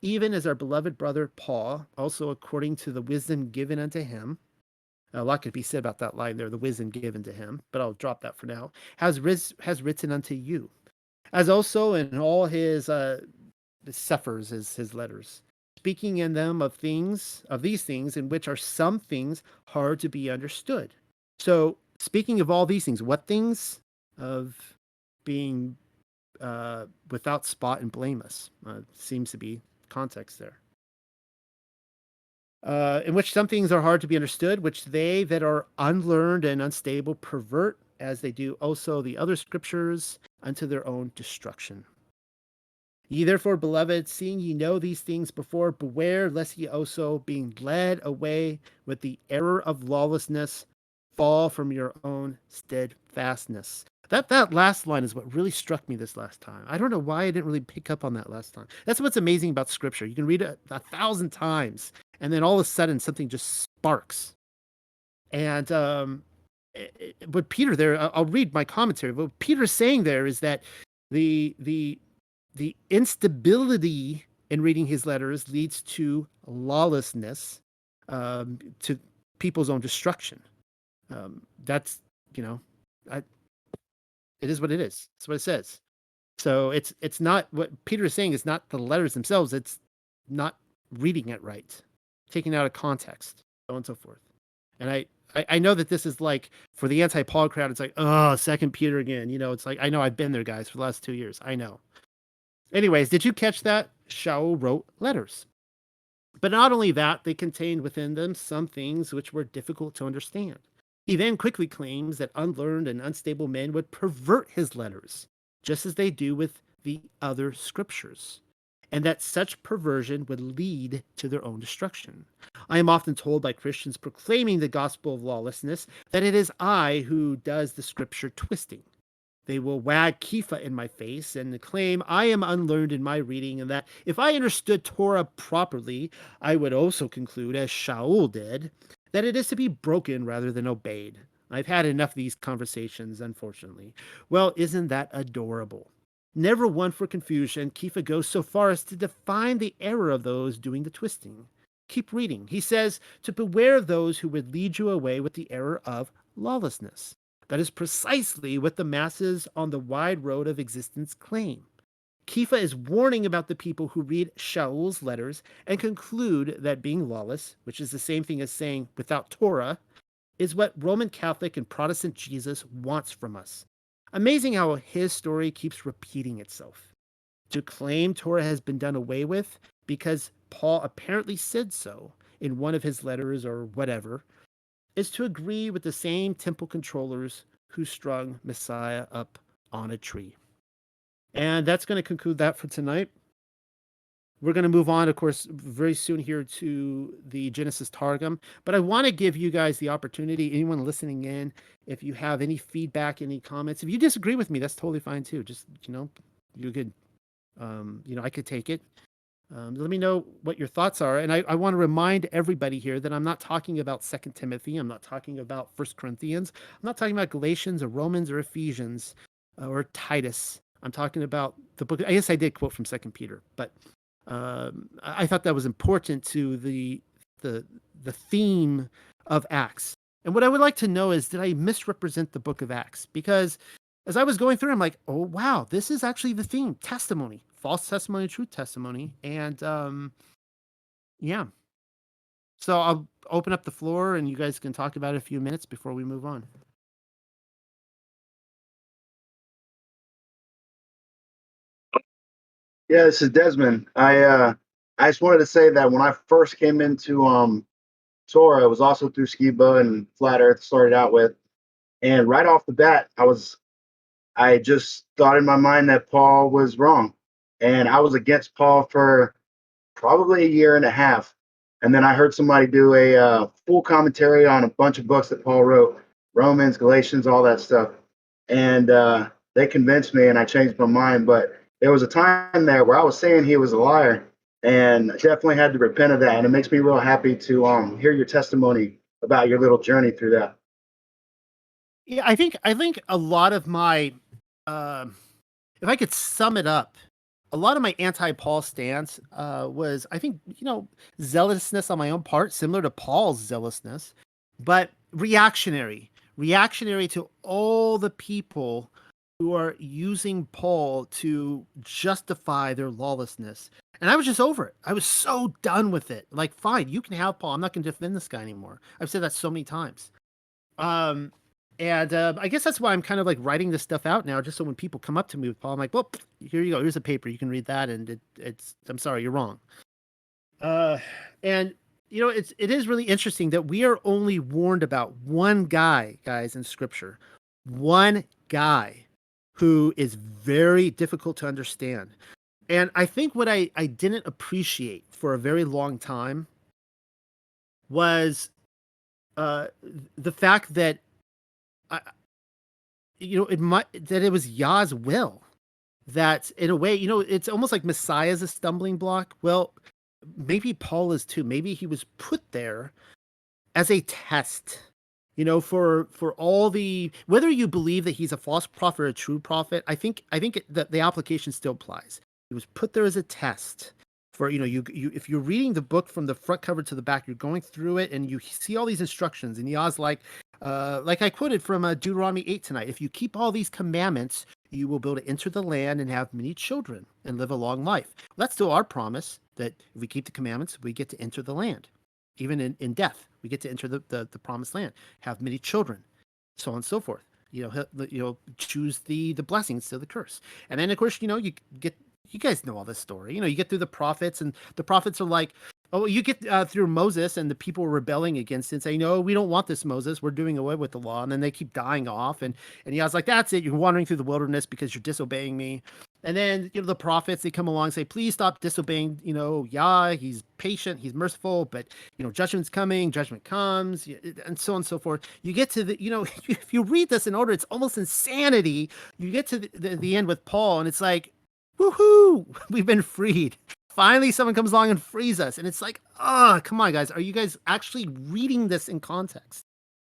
even as our beloved brother Paul, also according to the wisdom given unto him. A lot could be said about that line there, the wisdom given to him, but I'll drop that for now, has written unto you, as also in all his suffers, his letters, speaking in them of these things in which are some things hard to be understood. So speaking of all these things, what things? Of being without spot and blameless. Seems to be context there. In which some things are hard to be understood, which they that are unlearned and unstable pervert, as they do also the other scriptures, unto their own destruction. Ye therefore, beloved, seeing ye know these things before, beware lest ye also, being led away with the error of lawlessness, fall from your own steadfastness. That last line is what really struck me this last time. I don't know why I didn't really pick up on that last time. That's what's amazing about scripture. You can read it 1,000 times, and then all of a sudden something just sparks. And what Peter there, I'll read my commentary. What Peter's saying there is that the instability in reading his letters leads to lawlessness, to people's own destruction. That's, it is what it is. That's what it says. So it's not what Peter is saying is not the letters themselves. It's not reading it right, taking it out of context, so on and so forth. And I know that this is like for the anti-Paul crowd, it's like, oh, Second Peter again. It's like I know I've been there, guys, for the last 2 years. I know. Anyways, did you catch that? Shaul wrote letters. But not only that, they contained within them some things which were difficult to understand. He then quickly claims that unlearned and unstable men would pervert his letters, just as they do with the other scriptures, and that such perversion would lead to their own destruction. I am often told by Christians proclaiming the gospel of lawlessness that it is I who does the scripture twisting. They will wag Kifa in my face and claim I am unlearned in my reading, and that if I understood Torah properly, I would also conclude, as Shaul did, that it is to be broken rather than obeyed. I've had enough of these conversations, unfortunately. Well, isn't that adorable? Never one for confusion, Kifa goes so far as to define the error of those doing the twisting. Keep reading. He says to beware of those who would lead you away with the error of lawlessness. That is precisely what the masses on the wide road of existence claim. Kifa is warning about the people who read Shaul's letters and conclude that being lawless, which is the same thing as saying without Torah, is what Roman Catholic and Protestant Jesus wants from us. Amazing how his story keeps repeating itself. To claim Torah has been done away with because Paul apparently said so in one of his letters or whatever is to agree with the same temple controllers who strung Messiah up on a tree. And that's going to conclude that for tonight. We're going to move on, of course, very soon here to the Genesis Targum. But I want to give you guys the opportunity, anyone listening in, if you have any feedback, any comments. If you disagree with me, that's totally fine too. Just, you could, I could take it. Let me know what your thoughts are. And I want to remind everybody here that I'm not talking about Second Timothy. I'm not talking about First Corinthians. I'm not talking about Galatians or Romans or Ephesians or Titus. I'm talking about the book. I guess I did quote from Second Peter, but I thought that was important to the theme of Acts. And what I would like to know is, did I misrepresent the book of Acts? Because as I was going through, I'm like, oh wow, this is actually the theme: testimony, false testimony, truth testimony, and yeah. So I'll open up the floor, and you guys can talk about it a few minutes before we move on. Yeah, this is Desmond. I just wanted to say that when I first came into Torah, it was also through Skiba and Flat Earth started out with, and right off the bat, I just thought in my mind that Paul was wrong, and I was against Paul for probably a year and a half, and then I heard somebody do a full commentary on a bunch of books that Paul wrote, Romans, Galatians, all that stuff, and they convinced me, and I changed my mind. But there was a time there where I was saying he was a liar, and I definitely had to repent of that. And it makes me real happy to hear your testimony about your little journey through that. Yeah, I think a lot of my, uh, if I could sum it up, a lot of my anti-Paul stance was, I think, zealousness on my own part, similar to Paul's zealousness, but reactionary to all the people who are using Paul to justify their lawlessness. And I was just over it. I was so done with it. Like, fine, you can have Paul. I'm not going to defend this guy anymore. I've said that so many times. Um, and I guess that's why I'm kind of like writing this stuff out now, just so when people come up to me with Paul, I'm like, well, here you go. Here's a paper. You can read that. And I'm sorry, you're wrong. Uh, and it is really interesting that we are only warned about one guy, guys, in Scripture, one guy who is very difficult to understand. And I think what I didn't appreciate for a very long time was uh, the fact that I, that it was Yah's will, that in a way, it's almost like Messiah's a stumbling block. Well, maybe Paul is too. Maybe he was put there as a test, for all whether you believe that he's a false prophet or a true prophet. I think that the application still applies. He was put there as a test for, you if you're reading the book from the front cover to the back, you're going through it and you see all these instructions, and Yah's like I quoted from Deuteronomy 8 tonight: if you keep all these commandments, you will be able to enter the land and have many children and live a long life. Well, that's still our promise, that if we keep the commandments, we get to enter the land, even in death. We get to enter the promised land, have many children, so on and so forth. Choose the blessing instead of the curse. And then of course, you guys know all this story. You get through the prophets, and the prophets are like, oh, you get through Moses, and the people were rebelling against it and saying, no, we don't want this, Moses. We're doing away with the law. And then they keep dying off. And Yah's like, that's it. You're wandering through the wilderness because you're disobeying me. And then, the prophets, they come along and say, please stop disobeying, Yah. He's patient, he's merciful, but, judgment's coming, judgment comes, and so on and so forth. You get to if you read this in order, it's almost insanity. You get to the end with Paul, and it's like, woohoo, we've been freed. Finally, someone comes along and frees us. And it's like, come on, guys. Are you guys actually reading this in context?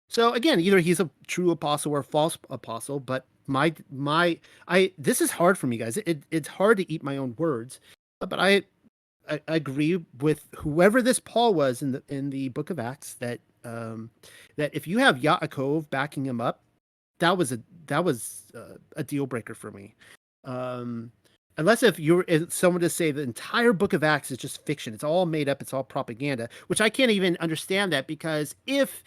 So again, either he's a true apostle or a false apostle, but this is hard for me, guys. It's hard to eat my own words, but I agree with whoever this Paul was in the book of Acts, that if you have Yaakov backing him up, that was a deal breaker for me. Unless if someone to say the entire book of Acts is just fiction, it's all made up, it's all propaganda, which I can't even understand that, because if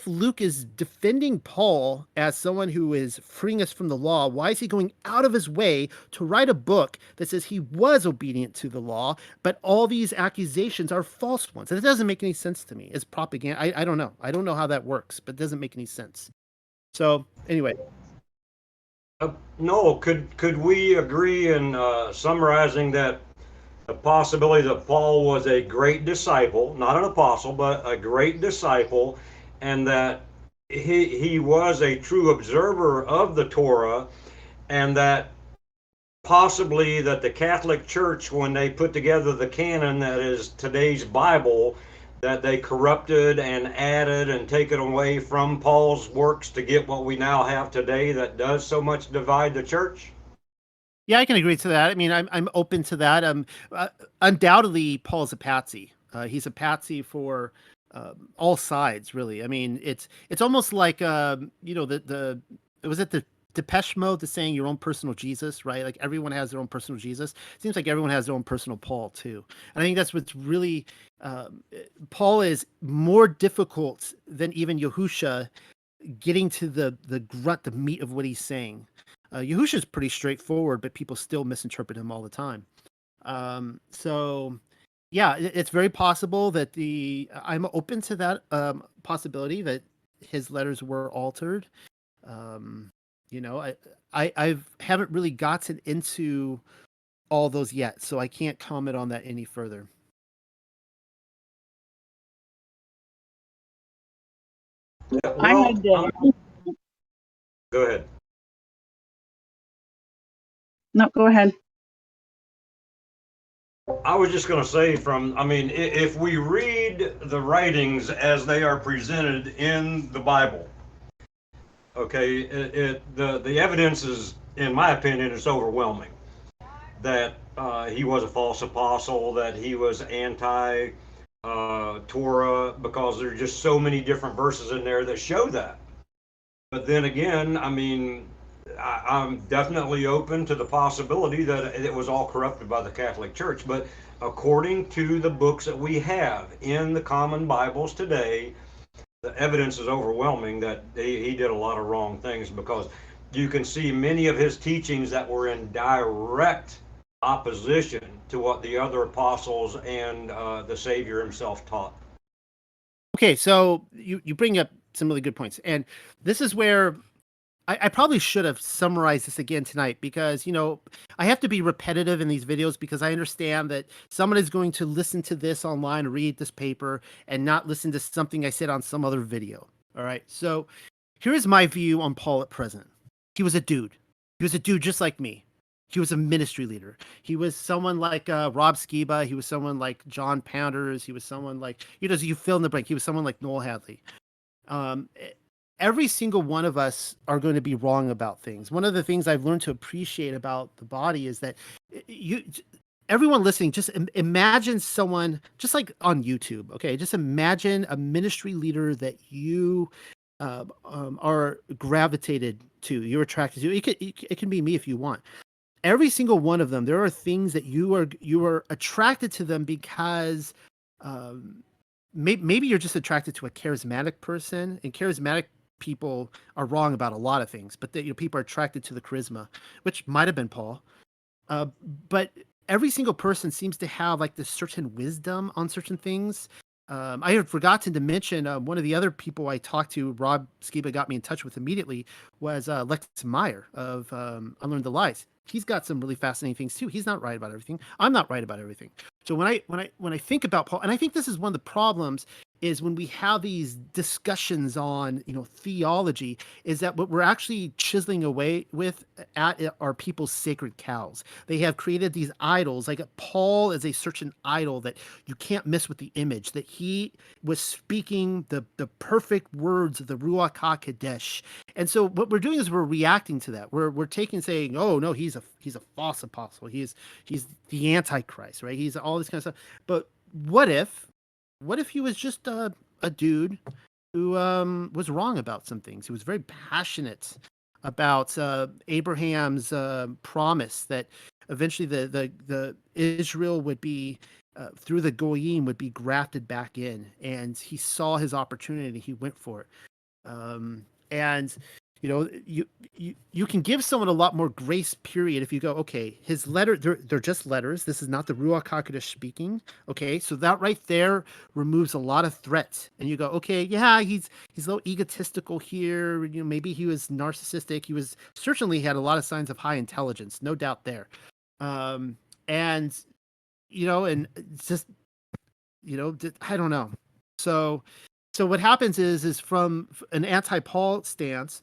Luke is defending Paul as someone who is freeing us from the law, why is he going out of his way to write a book that says he was obedient to the law, but all these accusations are false ones? And it doesn't make any sense to me. It's propaganda. I don't know. I don't know how that works, but it doesn't make any sense. So anyway. No, could we agree in summarizing that the possibility that Paul was a great disciple, not an apostle, but a great disciple, and that he was a true observer of the Torah, and that possibly that the Catholic Church, when they put together the canon that is today's Bible, that they corrupted and added and taken away from Paul's works to get what we now have today that does so much divide the church? Yeah, I can agree to that. I mean, I'm open to that. Undoubtedly, Paul's a patsy. He's a patsy for all sides, really. I mean, it's almost like the was it the Depeche Mode, the saying your own personal Jesus, right? Like everyone has their own personal Jesus. It seems like everyone has their own personal Paul too. And I think that's what's really Paul is more difficult than even Yahusha getting to the grunt, the meat of what he's saying. Yahusha is pretty straightforward, but people still misinterpret him all the time. So yeah, it's very possible that I'm open to that possibility that his letters were altered. I haven't really gotten into all those yet, so I can't comment on that any further. Yeah, well, go ahead. No, go ahead. I was just going to say if we read the writings as they are presented in the Bible, okay, the evidence is, in my opinion, is overwhelming. That he was a false apostle, that he was anti Torah, because there's just so many different verses in there that show that. But then again, I'm definitely open to the possibility that it was all corrupted by the Catholic Church. But according to the books that we have in the common Bibles today, the evidence is overwhelming that he did a lot of wrong things, because you can see many of his teachings that were in direct opposition to what the other apostles and the Savior himself taught. Okay, so you bring up some really good points. And this is where I probably should have summarized this again tonight, because, I have to be repetitive in these videos, because I understand that someone is going to listen to this online, read this paper, and not listen to something I said on some other video. All right. So here is my view on Paul at present. He was a dude. He was a dude just like me. He was a ministry leader. He was someone like Rob Skiba. He was someone like John Pounders. He was someone like, you fill in the blank. He was someone like Noel Hadley. Every single one of us are going to be wrong about things. One of the things I've learned to appreciate about the body is that everyone listening, just imagine someone just like on YouTube. Okay. Just imagine a ministry leader that you are gravitated to, you're attracted to. It can be me if you want. Every single one of them, there are things that you are attracted to them because maybe you're just attracted to a charismatic person, and charismatic people are wrong about a lot of things, but people are attracted to the charisma, which might have been Paul. Uh, but every single person seems to have like this certain wisdom on certain things. I had forgotten to mention one of the other people I talked to, Rob Skiba got me in touch with immediately, was Lex Meyer of Unlearn the Lies. He's got some really fascinating things too. He's not right about everything. I'm not right about everything. So when I think about Paul, and I think this is one of the problems, is when we have these discussions on theology, is that what we're actually chiseling away with at are people's sacred cows. They have created these idols. Like Paul is a certain idol that you can't miss with the image, that he was speaking the perfect words of the Ruach HaKodesh. And so what we're doing is we're reacting to that. We're taking, saying, oh no, he's a false apostle. He's the Antichrist, right? He's all this kind of stuff. But what if he was just a dude who was wrong about some things? He was very passionate about Abraham's promise that eventually the Israel would be through the Goyim would be grafted back in, and he saw his opportunity. He went for it. And you can give someone a lot more grace period if you go, okay, his letter, they're just letters. This is not the Ruach HaKodesh speaking. Okay, so that right there removes a lot of threats. And you go, okay, yeah, he's a little egotistical here. Maybe he was narcissistic. He was certainly had a lot of signs of high intelligence, no doubt there. And and it's just I don't know. So what happens is from an anti-Paul stance,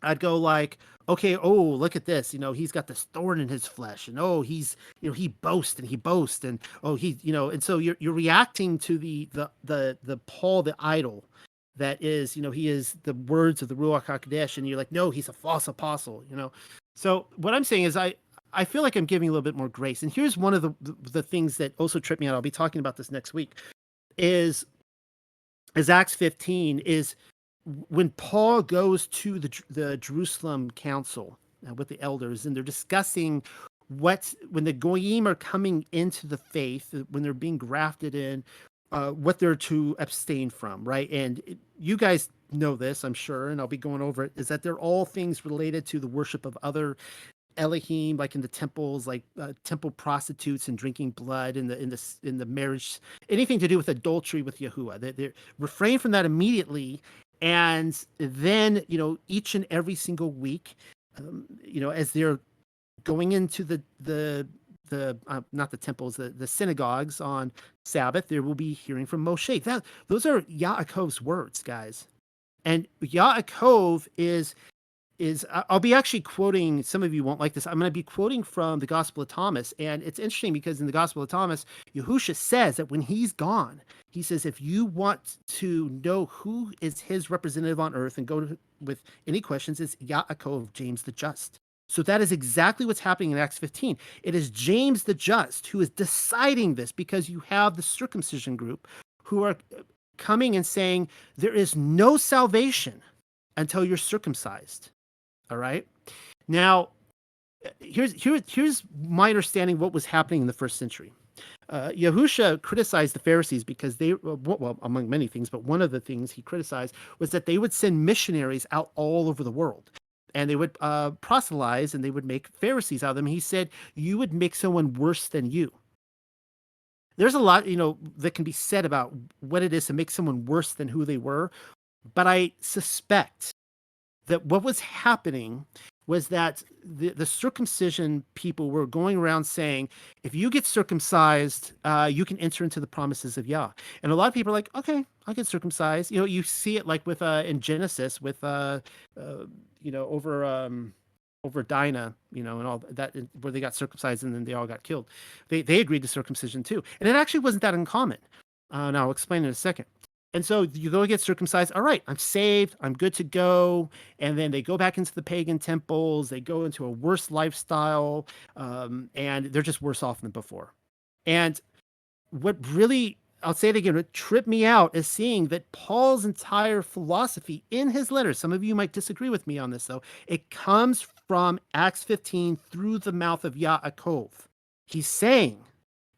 I'd go like, okay, oh, look at this. He's got this thorn in his flesh, and oh, he's, he boasts, and oh, and so you're reacting to the Paul, the idol, that is, he is the words of the Ruach Hakodesh, and you're like, no, he's a false apostle. So what I'm saying is, I feel like I'm giving a little bit more grace, and here's one of the things that also tripped me out. I'll be talking about this next week. Is Acts 15 is when Paul goes to the Jerusalem council with the elders, and they're discussing when the Goyim are coming into the faith, when they're being grafted in, what they're to abstain from, right? And you guys know this, I'm sure, and I'll be going over it, is that they're all things related to the worship of other Elohim, like in the temples, like temple prostitutes and drinking blood in the marriage, anything to do with adultery with Yahuwah. They refrain from that immediately, and then each and every single week, as they're going into the not the temples, the synagogues on Sabbath, there will be hearing from Moshe. Those are Yaakov's words, guys, and Yaakov is I'll be actually quoting, some of you won't like this, I'm going to be quoting from the Gospel of Thomas. And it's interesting because in the Gospel of Thomas, Yahusha says that when he's gone, he says, if you want to know who is his representative on earth and go with any questions, it's Yaakov, James the Just. So that is exactly what's happening in Acts 15. It is James the Just who is deciding this, because you have the circumcision group who are coming and saying there is no salvation until you're circumcised. All right. Now, here's my understanding what was happening in the first century. Yahusha criticized the Pharisees because they, well, among many things, but one of the things he criticized was that they would send missionaries out all over the world, and they would proselytize, and they would make Pharisees out of them. He said, you would make someone worse than you. There's a lot, that can be said about what it is to make someone worse than who they were, but I suspect that what was happening was that the circumcision people were going around saying, if you get circumcised, you can enter into the promises of Yah. And a lot of people are like, okay, I'll get circumcised. You see it like with in Genesis with over Dinah, and all that, where they got circumcised and then they all got killed. They agreed to circumcision too, and it actually wasn't that uncommon. Now I'll explain in a second. And so you go get circumcised. All right, I'm saved. I'm good to go. And then they go back into the pagan temples. They go into a worse lifestyle, and they're just worse off than before. And what really, I'll say it again, what tripped me out is seeing that Paul's entire philosophy in his letters, some of you might disagree with me on this, though, it comes from Acts 15 through the mouth of Yaakov. He's saying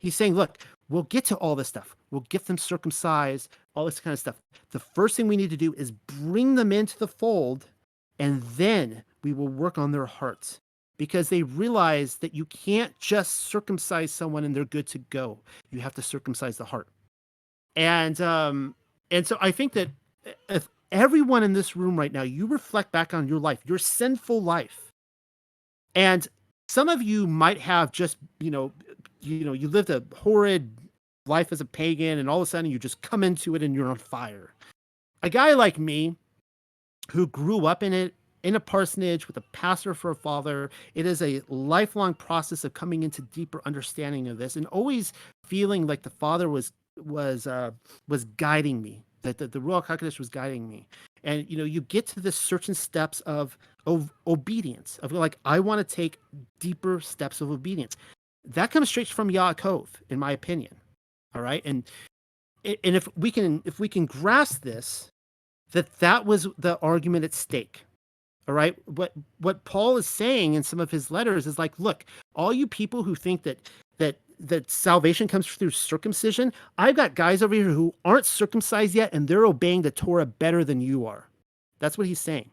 He's saying, look, we'll get to all this stuff. We'll get them circumcised, all this kind of stuff. The first thing we need to do is bring them into the fold, and then we will work on their hearts, because they realize that you can't just circumcise someone and they're good to go. You have to circumcise the heart. And so I think that if everyone in this room right now, you reflect back on your life, your sinful life, and some of you might have just, you lived a horrid life as a pagan, and all of a sudden you just come into it and you're on fire. A guy like me, who grew up in a parsonage with a pastor for a father, it is a lifelong process of coming into deeper understanding of this, and always feeling like the Father was guiding me, that the Ruach HaKodesh was guiding me. And you get to the certain steps of obedience, of like, I want to take deeper steps of obedience. That comes straight from Yaakov, in my opinion. All right, and if we can grasp this, that was the argument at stake. All right, what Paul is saying in some of his letters is like, look, all you people who think that salvation comes through circumcision, I've got guys over here who aren't circumcised yet, and they're obeying the Torah better than you are. That's what he's saying.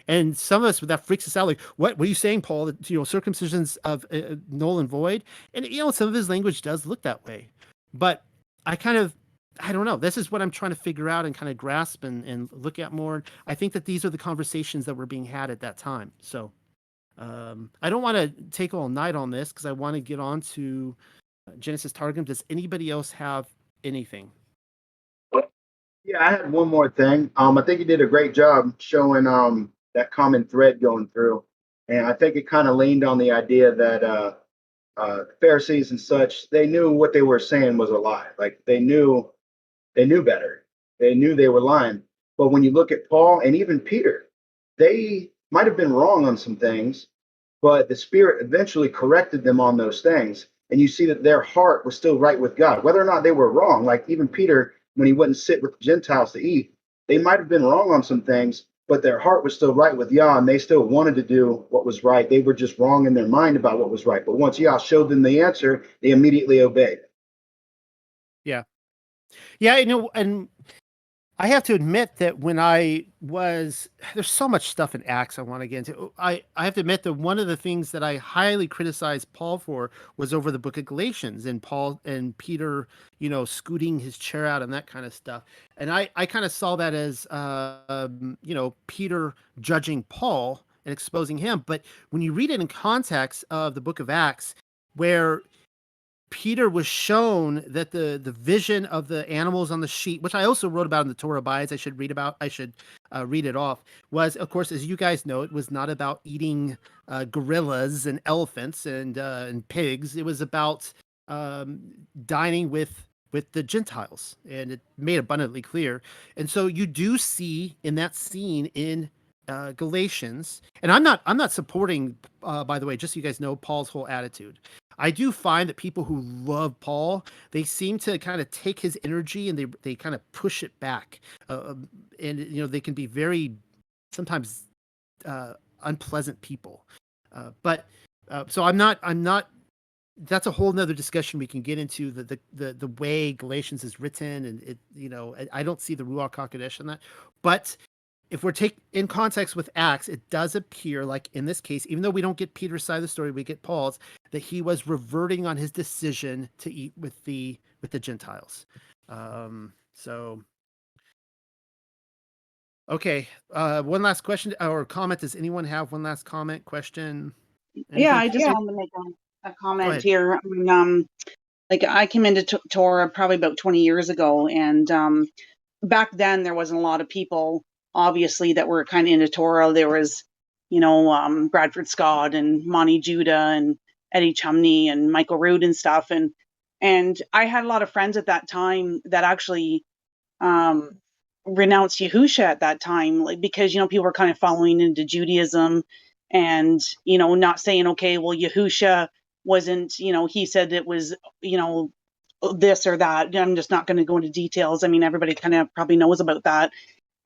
And some of us, that freaks us out. Like, what are you saying, Paul? That circumcision's of null and void. And some of his language does look that way. But I don't know. This is what I'm trying to figure out and kind of grasp and look at more. I think that these are the conversations that were being had at that time. So I don't want to take all night on this, because I want to get on to Genesis Targum. Does anybody else have anything? Yeah, I had one more thing. I think you did a great job showing that common thread going through, and I think it kind of leaned on the idea that Pharisees and such, they knew what they were saying was a lie. Like they knew better. They knew they were lying. But when you look at Paul and even Peter, they might have been wrong on some things, but the Spirit eventually corrected them on those things. And you see that their heart was still right with God, whether or not they were wrong. Like even Peter, when he wouldn't sit with the Gentiles to eat, they might have been wrong on some things, but their heart was still right with Yah, and they still wanted to do what was right. They were just wrong in their mind about what was right. But once Yah showed them the answer, they immediately obeyed. Yeah. Yeah, and I have to admit that there's so much stuff in Acts I want to get into. I have to admit that one of the things that I highly criticized Paul for was over the book of Galatians, and Paul and Peter, scooting his chair out and that kind of stuff. And I kind of saw that as, Peter judging Paul and exposing him. But when you read it in context of the book of Acts, where Peter was shown that the vision of the animals on the sheet, which I also wrote about in the Torah bias, I should read it off, was, of course, as you guys know, it was not about eating gorillas and elephants and pigs. It was about dining with the Gentiles, and it made abundantly clear. And so you do see in that scene in Galatians, and I'm not supporting, by the way, just so you guys know, Paul's whole attitude. I do find that people who love Paul, they seem to kind of take his energy and they kind of push it back, and they can be very sometimes unpleasant people. But so I'm not. That's a whole nother discussion we can get into, the way Galatians is written, and it. I don't see the Ruach HaKodesh in that, but if we're in context with Acts, it does appear like in this case, even though we don't get Peter's side of the story, we get Paul's, that he was reverting on his decision to eat with the Gentiles. So, okay. One last question or comment. Does anyone have one last comment, question? Anything? Yeah, I just wanted to make a comment here. Like I came into Torah probably about 20 years ago, and back then there wasn't a lot of people, obviously, that were kind of into Torah. There was, Bradford Scott and Monty Judah and Eddie Chumney and Michael Rood and stuff. And I had a lot of friends at that time that actually renounced Yahusha at that time, like because people were kind of following into Judaism, and not saying, okay, well, Yahusha wasn't, he said it was, this or that. I'm just not going to go into details. I mean, everybody kind of probably knows about that.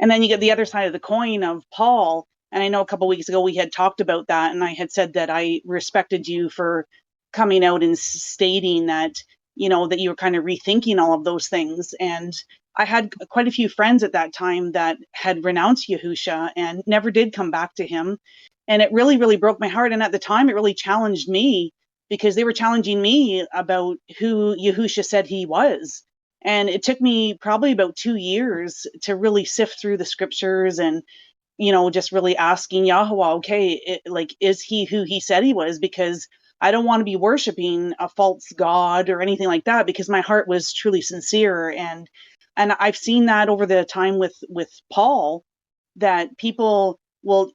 And then you get the other side of the coin of Paul. And I know a couple of weeks ago we had talked about that, and I had said that I respected you for coming out and stating that that you were kind of rethinking all of those things. And I had quite a few friends at that time that had renounced Yahusha and never did come back to him. And it really, really broke my heart. And at the time, it really challenged me because they were challenging me about who Yahusha said he was. And it took me probably about 2 years to really sift through the scriptures and, just really asking Yahweh, okay, is he who he said he was? Because I don't want to be worshiping a false god or anything like that, because my heart was truly sincere. And I've seen that over the time with Paul, that people will,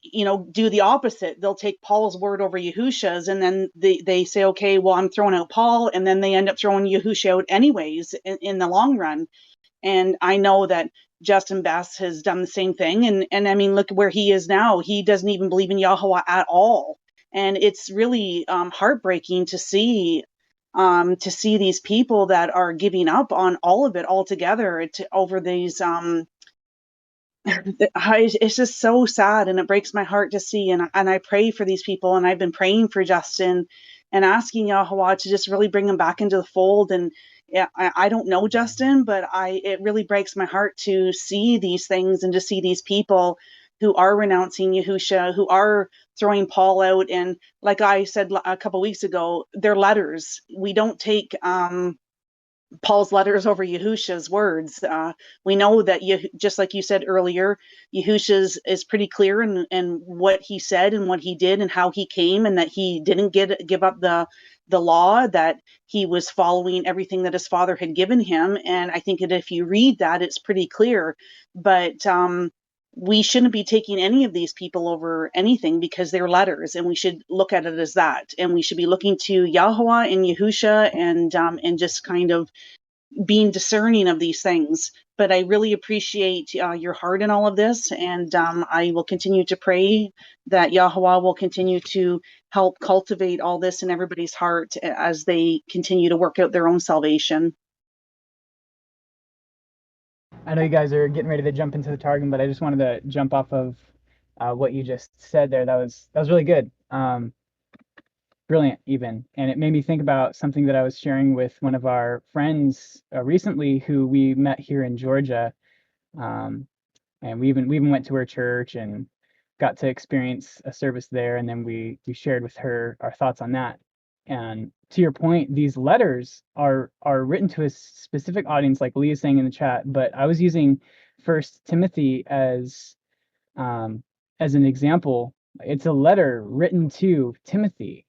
do the opposite. They'll take Paul's word over Yahusha's, and then they say, okay, well, I'm throwing out Paul, and then they end up throwing Yahusha out anyways in the long run. And I know that Justin Bass has done the same thing. And I mean, look where he is now. He doesn't even believe in Yahweh at all. And it's really heartbreaking to see these people that are giving up on all of it altogether over these it's just so sad, and it breaks my heart to see. And I pray for these people, and I've been praying for Justin and asking Yahweh to just really bring him back into the fold. And yeah, I don't know Justin, but it really breaks my heart to see these things and to see these people who are renouncing Yahusha, who are throwing Paul out. And like I said a couple weeks ago, they're letters. We don't take Paul's letters over Yahusha's words. We know that, just like you said earlier, Yahusha's is pretty clear in what he said and what he did and how he came, and that he didn't give up the law, that he was following everything that his father had given him. And I think that if you read that, it's pretty clear. But we shouldn't be taking any of these people over anything, because they're letters, and we should look at it as that. And we should be looking to Yahweh and Yahusha, and just kind of being discerning of these things. But I really appreciate your heart in all of this, and I will continue to pray that Yahweh will continue to help cultivate all this in everybody's heart as they continue to work out their own salvation. I know you guys are getting ready to jump into the Targum, but I just wanted to jump off of what you just said there. That was really good. Brilliant even. And it made me think about something that I was sharing with one of our friends recently, who we met here in Georgia. And we even went to her church and got to experience a service there. And then we shared with her our thoughts on that. And to your point, these letters are written to a specific audience, like Lee is saying in the chat. But I was using First Timothy as an example. It's a letter written to Timothy,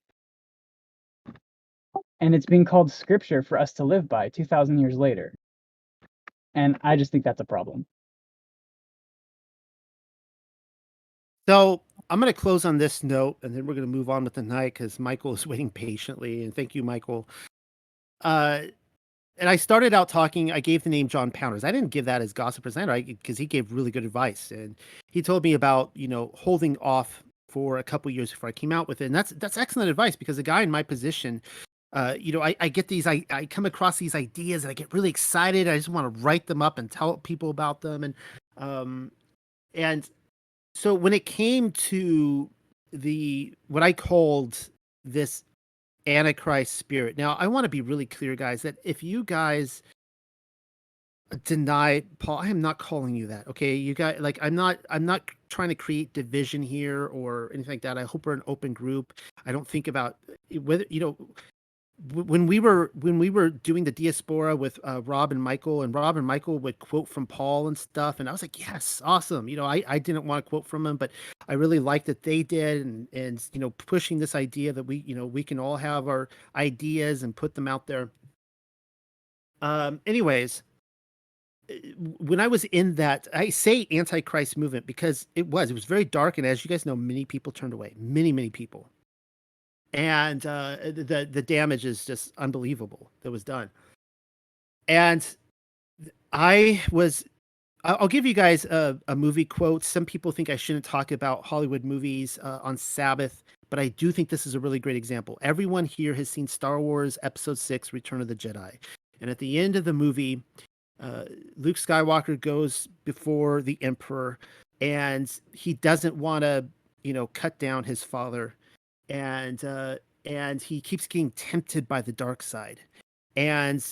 and it's being called scripture for us to live by 2,000 years later. And I just think that's a problem. So I'm going to close on this note, and then we're going to move on with the night, because Michael is waiting patiently. And thank you, Michael. And I started out talking, I gave the name John Pounders. I didn't give that as gossip presenter, because he gave really good advice. And he told me about, holding off for a couple years before I came out with it. And that's excellent advice, because a guy in my position, I get these, I come across these ideas and I get really excited. I just want to write them up and tell people about them. And so when it came to what I called this Antichrist spirit. Now, I want to be really clear, guys, that if you guys deny Paul, I am not calling you that. Okay. You guys, I'm not trying to create division here or anything like that. I hope we're an open group. I don't think about whether, when we were doing the diaspora with Rob and Michael would quote from Paul and stuff, and I was like, yes, awesome. I didn't want to quote from him, but I really liked that they did, and pushing this idea that we can all have our ideas and put them out there. Anyways, when I was in that, I say Antichrist movement because it was very dark, and as you guys know, many people turned away, many people. And the damage is just unbelievable that was done. And I'll give you guys a movie quote. Some people think I shouldn't talk about Hollywood movies on Sabbath, but I do think this is a really great example. Everyone here has seen Star Wars Episode 6, Return of the Jedi. And at the end of the movie, Luke Skywalker goes before the Emperor, and he doesn't want to, cut down his father. And he keeps getting tempted by the dark side. and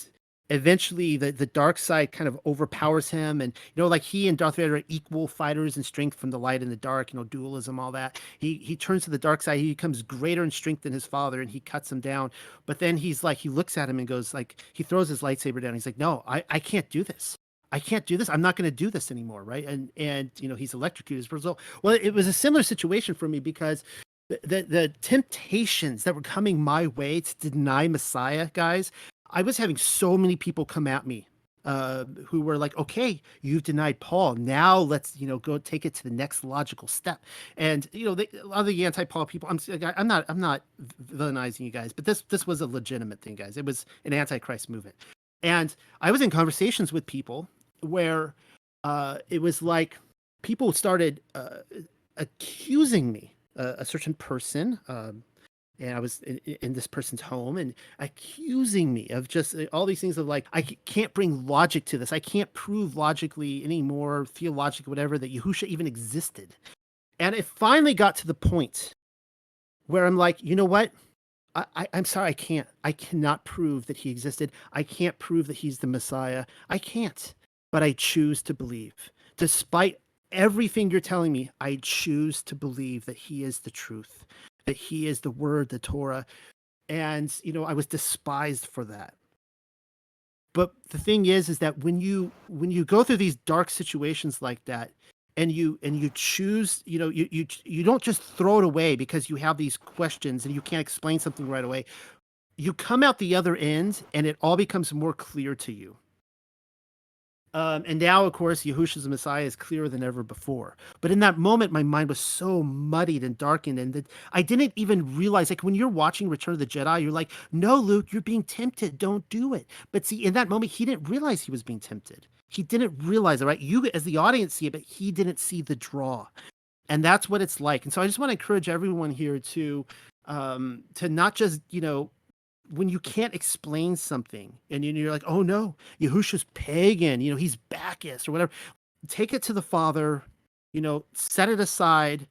eventually the dark side kind of overpowers him, and like he and Darth Vader are equal fighters in strength from the light and the dark, dualism, all that. He turns to the dark side. He becomes greater in strength than his father, and he cuts him down. But then he's like, he looks at him and goes, like, he throws his lightsaber down. He's like, no, I can't do this. I can't do this. I'm not going to do this anymore, right? And he's electrocuted as a result. Well, it was a similar situation for me, because the temptations that were coming my way to deny Messiah, guys, I was having so many people come at me who were like, okay, you've denied Paul. Now let's, go take it to the next logical step. And, a lot of the anti-Paul people, I'm not villainizing you guys, but this was a legitimate thing, guys. It was an anti-Christ movement. And I was in conversations with people where it was like people started accusing me, a certain person, and I was in this person's home, and accusing me of just all these things of like, I can't bring logic to this. I can't prove logically anymore, theologically, whatever, that Yahusha even existed. And it finally got to the point where I'm like, you know what? I'm sorry, I can't. I cannot prove that he existed. I can't prove that he's the Messiah. I can't. But I choose to believe. Despite everything you're telling me, I choose to believe that he is the truth, that he is the word, the Torah. And, I was despised for that. But the thing is that when you go through these dark situations like that, and you choose, you don't just throw it away because you have these questions and you can't explain something right away. You come out the other end and it all becomes more clear to you. And now, of course, Yahusha's Messiah is clearer than ever before. But in that moment, my mind was so muddied and darkened, and that I didn't even realize, like when you're watching Return of the Jedi, you're like, no, Luke, you're being tempted. Don't do it. But see, in that moment, he didn't realize he was being tempted. He didn't realize it, right? You as the audience see it, but he didn't see the draw. And that's what it's like. And so I just want to encourage everyone here to not just, when you can't explain something and you're like, oh no, Yahusha's pagan, he's Bacchus or whatever. Take it to the Father, set it aside,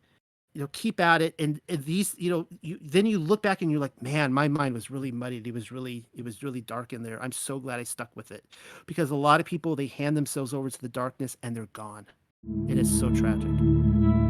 keep at it. And these, then you look back and you're like, man, my mind was really muddied. It was really dark in there. I'm so glad I stuck with it, because a lot of people, they hand themselves over to the darkness and they're gone. It is so tragic.